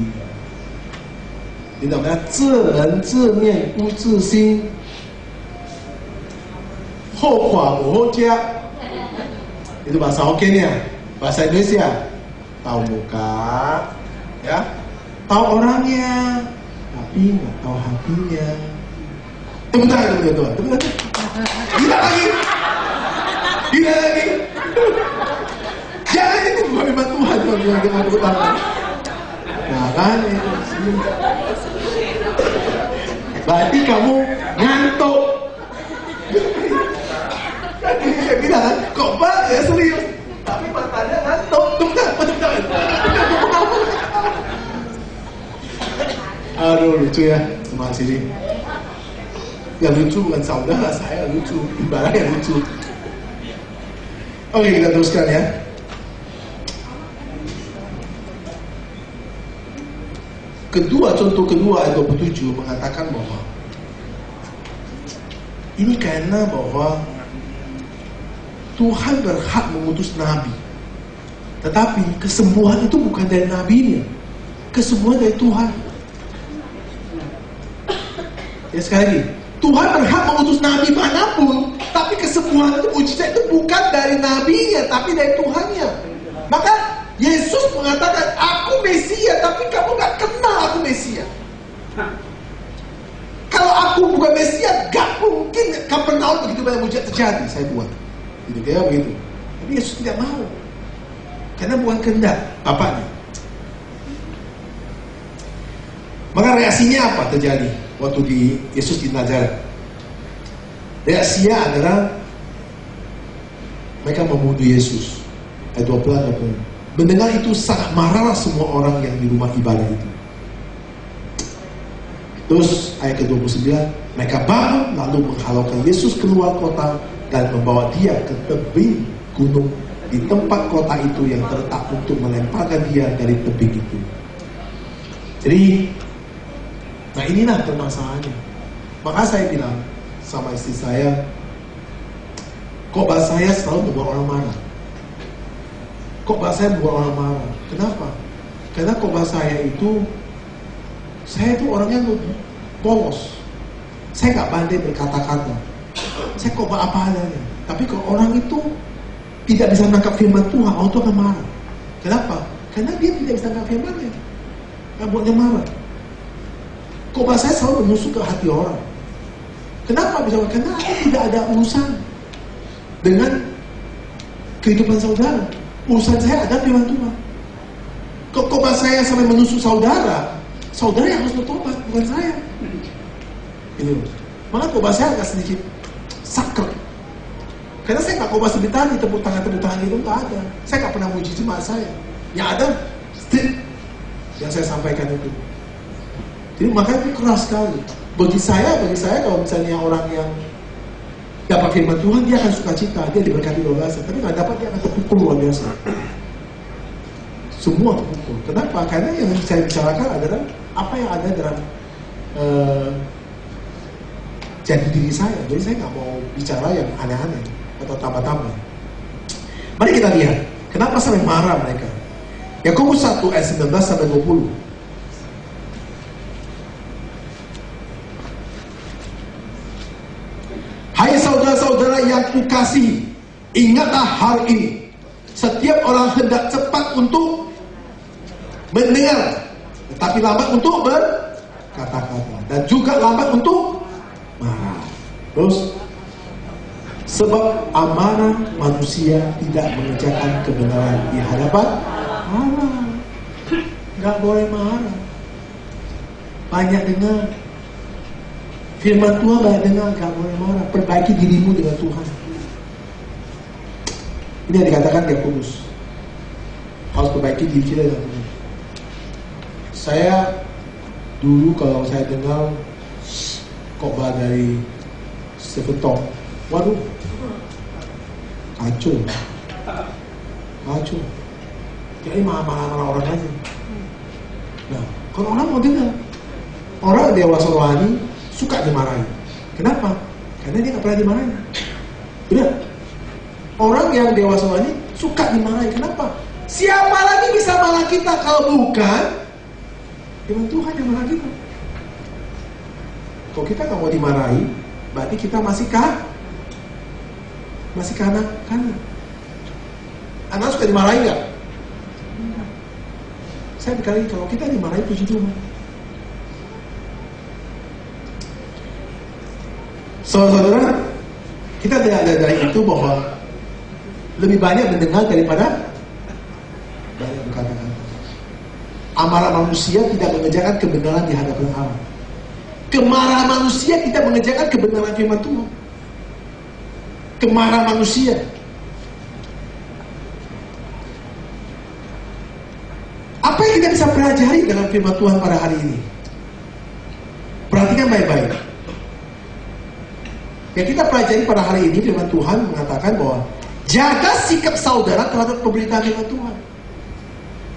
Speaker 1: Dia namanya 知人知面不知心。后垮我后家，itu bahasa Hokkien-nya. Bahasa Indonesia, tahu muka, ya, tahu orangnya, tapi nggak tahu hatinya. Tepuk tangan. Gila lagi. Jangan itu bukan firman Tuhan yang kita tepuk tangan. Nah kan itu. Berarti kamu ngantuk. Saya bilang kan, kok banget ya serius. Tapi matanya ngantuk. Tepuk tangan. Aduh lucu ya teman sini. Yang lucu bukan saudara saya lucu, ibarat yang lucu. Oke, kita teruskan ya. Contoh kedua ayat 27 mengatakan bahwa ini karena bahwa Tuhan berhak mengutus nabi. Tetapi kesembuhan itu bukan dari nabinya. Kesembuhan dari Tuhan. Ya sekali lagi, Tuhan berhak mengutus nabi manapun, tapi kesembuhan itu, mujizat itu bukan dari nabinya, tapi dari Tuhannya. Maka Yesus mengatakan, aku Mesia, tapi kamu gak kenal aku Mesia. Kalau aku bukan Mesia, gak mungkin Kapernaum begitu banyak mujizat terjadi. Saya buat gitu, kayak begitu. Tapi Yesus tidak mau, karena bukan kehendak Bapaknya. reaksinya apa terjadi waktu di Yesus di Nazaret? Reaksinya adalah mereka membunuh Yesus. Ayat 20. Mendengar itu sangat marahlah semua orang yang di rumah ibadah itu. Terus ayat ke-29, mereka bangun lalu menghalaukan Yesus keluar kota dan membawa dia ke tebing gunung di tempat kota itu yang terletak untuk melemparkan dia dari tebing itu. Jadi, nah inilah permasalahannya. Maka saya bilang sama istri saya, khotbah saya selalu membuat orang marah. Khotbah saya membuat orang marah. Kenapa? Karena khotbah saya itu orangnya polos. Saya nggak pandai berkata-kata. Saya khotbah apa adanya. Tapi kalau orang itu tidak bisa menangkap firman Tuhan, orang itu akan marah. Kenapa? Karena dia tidak bisa menangkap firmannya. Yang buatnya marah. Khotbah saya selalu menusuk ke hati orang. Kenapa bisa? Karena tidak ada urusan dengan kehidupan saudara. Urusan saya ada firman Tuhan. Khotbah saya sampai menusuk saudara yang harus bertobat, bukan saya. Ini. Malah khotbah saya agak sedikit sakrek. Karena saya nggak khotbah sebentar di tepuk tangan itu nggak ada. Saya nggak pernah muji jemaat saya. Yang ada, yang saya sampaikan itu. Jadi makanya itu keras sekali. Bagi saya kalau misalnya orang yang dapat firman Tuhan, dia akan suka cita, dia diberkati luar biasa. Tapi nggak dapat, dia akan terpukul luar biasa. Semua terpukul. Kenapa? Karena yang saya bicarakan adalah apa yang ada dalam jati diri saya. Jadi saya nggak mau bicara yang aneh-aneh atau tambah-tambah. Mari kita lihat, kenapa sampai marah mereka. Yakobus 1 ayat 19 sampai 20. Hai saudara-saudara yang kukasihi, ingatlah hal ini. Setiap orang hendak cepat untuk mendengar, tetapi lambat untuk berkata-kata, dan juga lambat untuk marah. Terus, sebab amarah manusia tidak mengerjakan kebenaran di hadapan Allah. Gak boleh marah. Banyak dengar firman Tuhan, banyak dengar, gak boleh marah. Perbaiki dirimu dengan Tuhan. Ini yang dikatakan Yakobus. Harus perbaiki diri kita dengan Tuhan. Saya dulu kalau saya dengar khotbah dari Stephen Tong, waduh, kacau. Jadi marah-marah orang aja. Nah, kalau orang mau dengar, orang dewasa rohani suka dimarahin. Kenapa? Karena dia nggak pernah dimarahin. Benar? Orang yang dewasa rohani suka dimarahin. Kenapa? Siapa lagi bisa marah kita kalau bukan firman Tuhan yang marah kita? Kalau kita nggak mau dimarahi, berarti kita masih kanan. Anak suka dimarahi nggak? Saya berkali kalau kita dimarahi, puji Tuhan. Saudara, kita tidak ada dari itu bahwa lebih banyak mendengar daripada banyak berkata-kata. Amarah manusia tidak mengerjakan kebenaran di hadapan Allah. Kemarahan manusia tidak mengerjakan kebenaran firman Tuhan. Kemarahan manusia. Apa yang kita bisa pelajari dalam firman Tuhan pada hari ini? Perhatikan baik-baik. Yang kita pelajari pada hari ini, firman Tuhan mengatakan bahwa jaga sikap saudara terhadap pemberitaan firman Tuhan.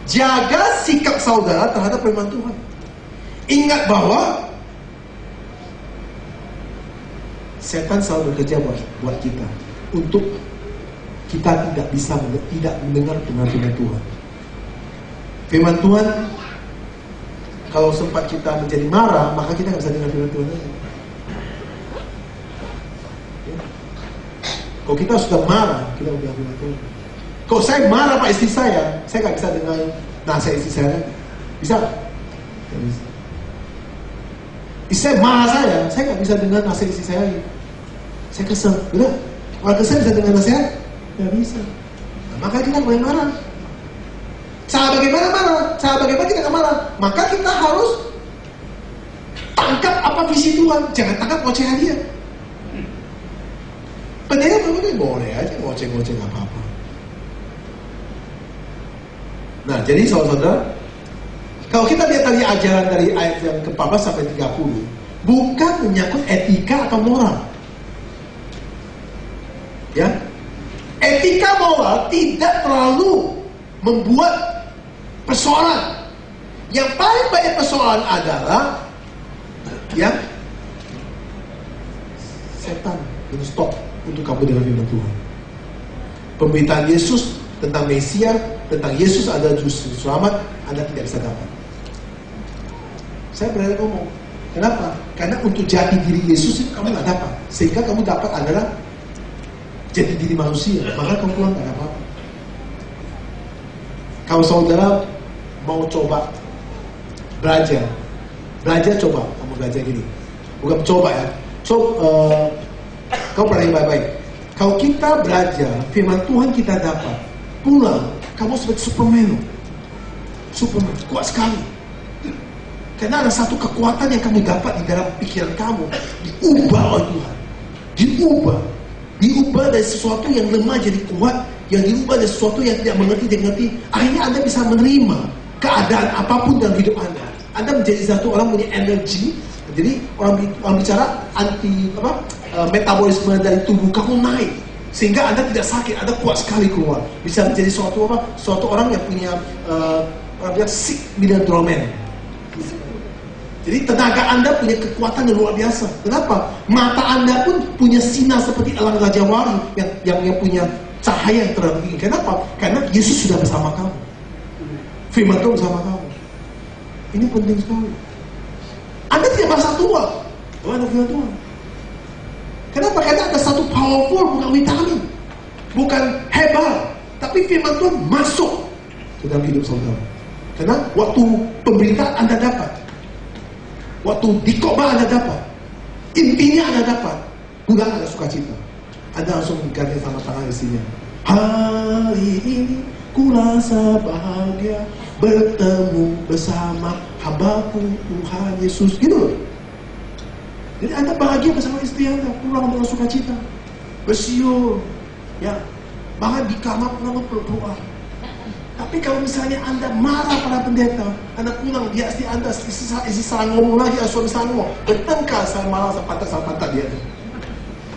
Speaker 1: Jaga sikap saudara terhadap firman Tuhan. Ingat bahwa setan selalu bekerja buat kita untuk kita tidak bisa tidak mendengar firman Tuhan. Firman Tuhan, kalau sempat kita menjadi marah, maka kita nggak bisa dengar firman Tuhan lagi. Kalau kita sudah marah, kita udah firman Tuhan. Kalau saya marah pak istri saya nggak bisa dengar nasihat istri saya lagi. Bisa? Nggak bisa. Istri saya marah saya nggak bisa dengar nasihat istri saya lagi. Saya kesel, benar? Kalau kesel bisa dengar nasihat? Nggak bisa. Nah, maka kita boleh marah. Cara bagaimana marah? Cara bagaimana kita nggak marah? Maka kita harus tangkap apa visi Tuhan, jangan tangkap ocehan dia. Pendeta boleh aja ngoceh-ngoceh, nggak apa-apa. Nah, jadi saudara-saudara, kalau kita lihat tadi ajaran dari ayat yang ke-14 sampai 30, bukan menyangkut etika atau moral. Ya, etika moral tidak terlalu membuat persoalan. Yang paling banyak persoalan adalah ya, setan men-stop untuk kamu dengan firman Tuhan. Pemberitaan Yesus tentang Mesia, tentang Yesus adalah juru selamat, Anda tidak bisa dapat. Saya berani ngomong, kenapa? Karena untuk jati diri Yesus itu kamu nggak dapat. Sehingga kamu dapat adalah jati diri manusia, maka kamu pulang nggak dapat. Kalau saudara mau coba belajar coba, kamu belajar gini, bukan coba ya, kau perhatikan baik-baik. Kalau kita belajar firman Tuhan kita dapat, pulang kamu seperti Superman, kuat sekali. Karena ada satu kekuatan yang kamu dapat di dalam pikiran kamu, diubah oleh Tuhan, diubah dari sesuatu yang lemah jadi kuat, yang diubah dari sesuatu yang tidak mengerti. Akhirnya Anda bisa menerima keadaan apapun dalam hidup Anda. Anda menjadi satu orang punya energi. Jadi orang bicara metabolisme dari tubuh kamu naik, sehingga Anda tidak sakit, Anda kuat sekali keluar. Bisa menjadi suatu orang yang punya sick middledromen. Jadi tenaga Anda punya kekuatan yang luar biasa. Kenapa? Mata Anda pun punya sinar seperti elang Raja Wali yang punya cahaya yang terang tinggi. Kenapa? Karena Yesus sudah bersama kamu. Firman Tuhan bersama kamu. Ini penting sekali. Anda tidak merasa tua. Anda firman Tuhan. Kenapa? Karena ada satu powerful, bukan vitamin, bukan herbal, tapi firman Tuhan masuk ke dalam hidup saudara. Karena waktu pemberitaan Anda dapat, waktu di khotbah Anda dapat, intinya Anda dapat, pulang Anda sukacita. Anda langsung ganti sama tangan isinya. Hari ini ku rasa bahagia bertemu bersama hambaku Tuhan Yesus. Gitu loh. Jadi Anda bahagia bersama istri Anda, pulang dengan sukacita, bersiul, ya, bahkan di kamar pulang berdoa. Tapi kalau misalnya Anda marah pada pendeta, Anda pulang, dia istri Anda, istri salah ngomong lagi, suami salah ngomong, bertengkar, saya marah, saya patah dia.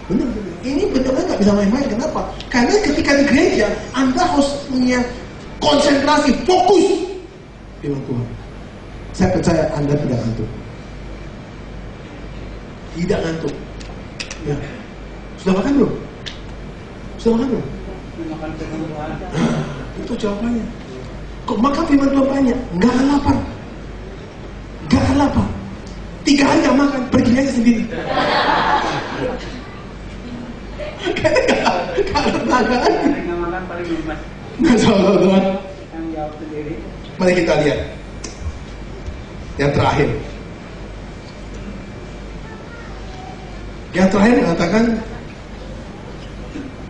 Speaker 1: Benar. Ini benar-benar nggak bisa main-main. Kenapa? Karena ketika di gereja, Anda harus punya konsentrasi, fokus firman Tuhan. Saya percaya Anda tidak ngantuk. Tidak ngantuk. Ya. Sudah makan belum? Makan firman Tuhan. Itu jawabannya. Kok makan firman Tuhan banyak? Nggak lapar. 3 hari nggak makan, pergi aja sendiri. Karena tenagaan. Nggak makan paling lemas. Nggak salah Tuhan. Yang jawab sendiri. Mari kita lihat yang terakhir. Yang terakhir mengatakan,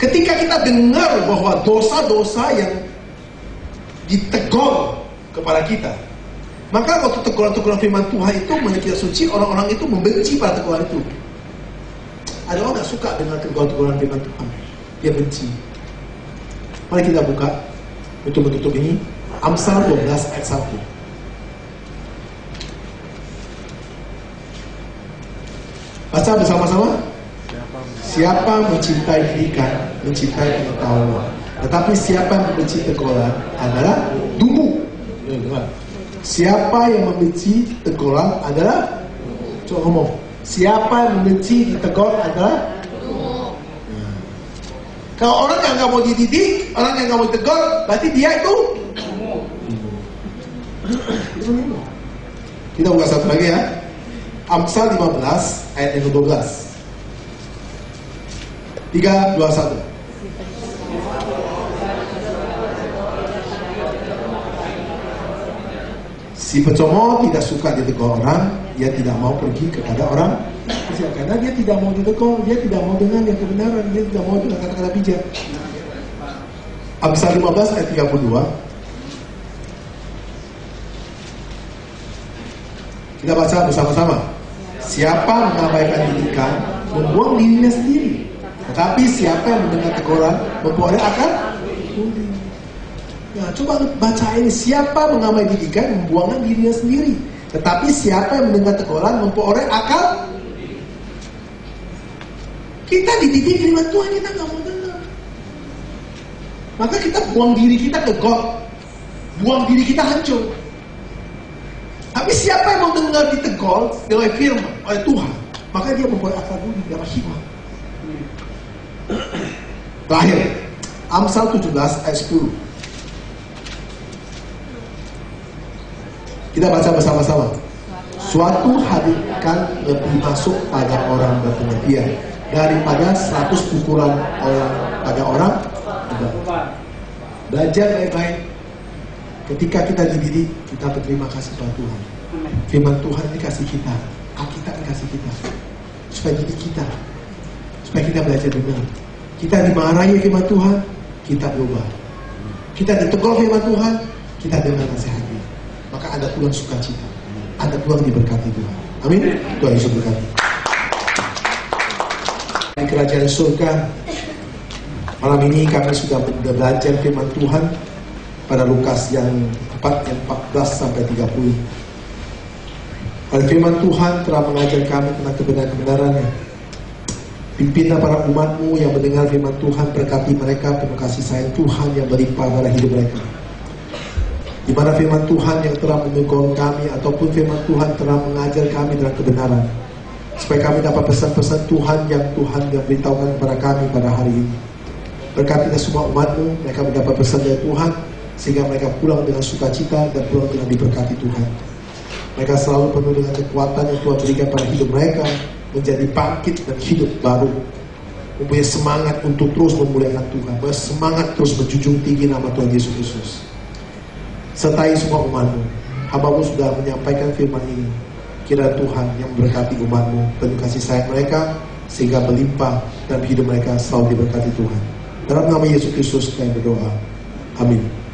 Speaker 1: ketika kita dengar bahwa dosa-dosa yang ditegur kepada kita, maka waktu teguran-teguran firman Tuhan itu menjadi tidak suci, orang-orang itu membenci pada teguran itu. Ada orang gak suka dengan teguran-teguran firman Tuhan, dia benci. Mari kita buka untuk menutup ini Amsal 12 ayat 1. Baca bersama-sama. Siapa mencintai pendidikan, mencintai pengetahuan. Tetapi siapa yang membenci teguran adalah dumuk. Siapa yang membenci teguran adalah, coba ngomong, siapa yang membenci ditegur adalah dumuk. Kalau orang yang nggak mau dididik, orang yang nggak mau ditegur, berarti dia itu dumuk. Kita buka satu lagi ya. Amsal 15 ayat yang ke-12. 3, 2, 1. Si pecomot tidak suka ditegur orang, dia tidak mau pergi kepada orang bijak, karena dia tidak mau ditegur, dia tidak mau dengar yang kebenaran, dia tidak mau dengar kata-kata bijak. Amsal 15 ayat 32. Kita baca bersama-sama. Siapa mengabaikan didikan, membuang dirinya sendiri. Tetapi siapa yang mendengar teguran, memperoleh akal budi. Nah, coba baca ini. Siapa mengamai didikan, membuangkan dirinya sendiri. Tetapi siapa yang mendengar teguran, memperoleh akal. Kita dididik firman Tuhan, kita nggak mau dengar. Maka kita buang diri kita ke God, buang diri kita hancur. Tapi siapa yang mau dengar ditegur oleh firman, oleh Tuhan, maka dia memperoleh akal budi, dapat hikmah. Terakhir, Amsal 17 ayat 10. Kita baca bersama-sama. Suatu hari kan lebih masuk pada orang berpengertian daripada 100 pukulan orang pada orang. Belajar baik-baik. Ketika kita dididik, kita berterima kasih pada Tuhan. Firman Tuhan ini kasih kita, Alkitab ini kasih kita, supaya didik kita, supaya kita belajar benar. Kita dimarahi firman Tuhan, kita berubah. Kita ditegur firman Tuhan, kita dengar nasihatnya. Maka ada pulang sukacita, ada pulang diberkati Tuhan. Amin. Tuhan Yesus berkati. Di kerajaan surga, malam ini kami sudah belajar firman Tuhan pada Lukas yang 4 ayat 14 sampai 30. Oleh firman Tuhan telah mengajar kami tentang kebenaran-kebenarannya. Pimpinlah para umatmu yang mendengar firman Tuhan, berkati mereka penuh kasih sayang Tuhan yang berlimpah pada hidup mereka. Di mana firman Tuhan yang telah menegur kami, ataupun firman Tuhan telah mengajar kami dalam kebenaran, supaya kami dapat pesan-pesan Tuhan yang beritahukan kepada kami pada hari ini. Berkatilah semua umatmu, mereka mendapat pesan dari Tuhan, sehingga mereka pulang dengan sukacita dan pulang dengan diberkati Tuhan. Mereka selalu penuh dengan kekuatan yang Tuhan berikan pada hidup mereka, menjadi bangkit dan hidup baru, mempunyai semangat untuk terus memuliakan Tuhan, bersemangat terus menjunjung tinggi nama Tuhan Yesus Kristus. Sertai semua umatmu. Hamba-Mu sudah menyampaikan firman ini. Kiranya Tuhan yang memberkati umatmu, penuh kasih sayang mereka, sehingga berlimpah dan hidup mereka selalu diberkati Tuhan. Dalam nama Yesus Kristus kami berdoa. Amin.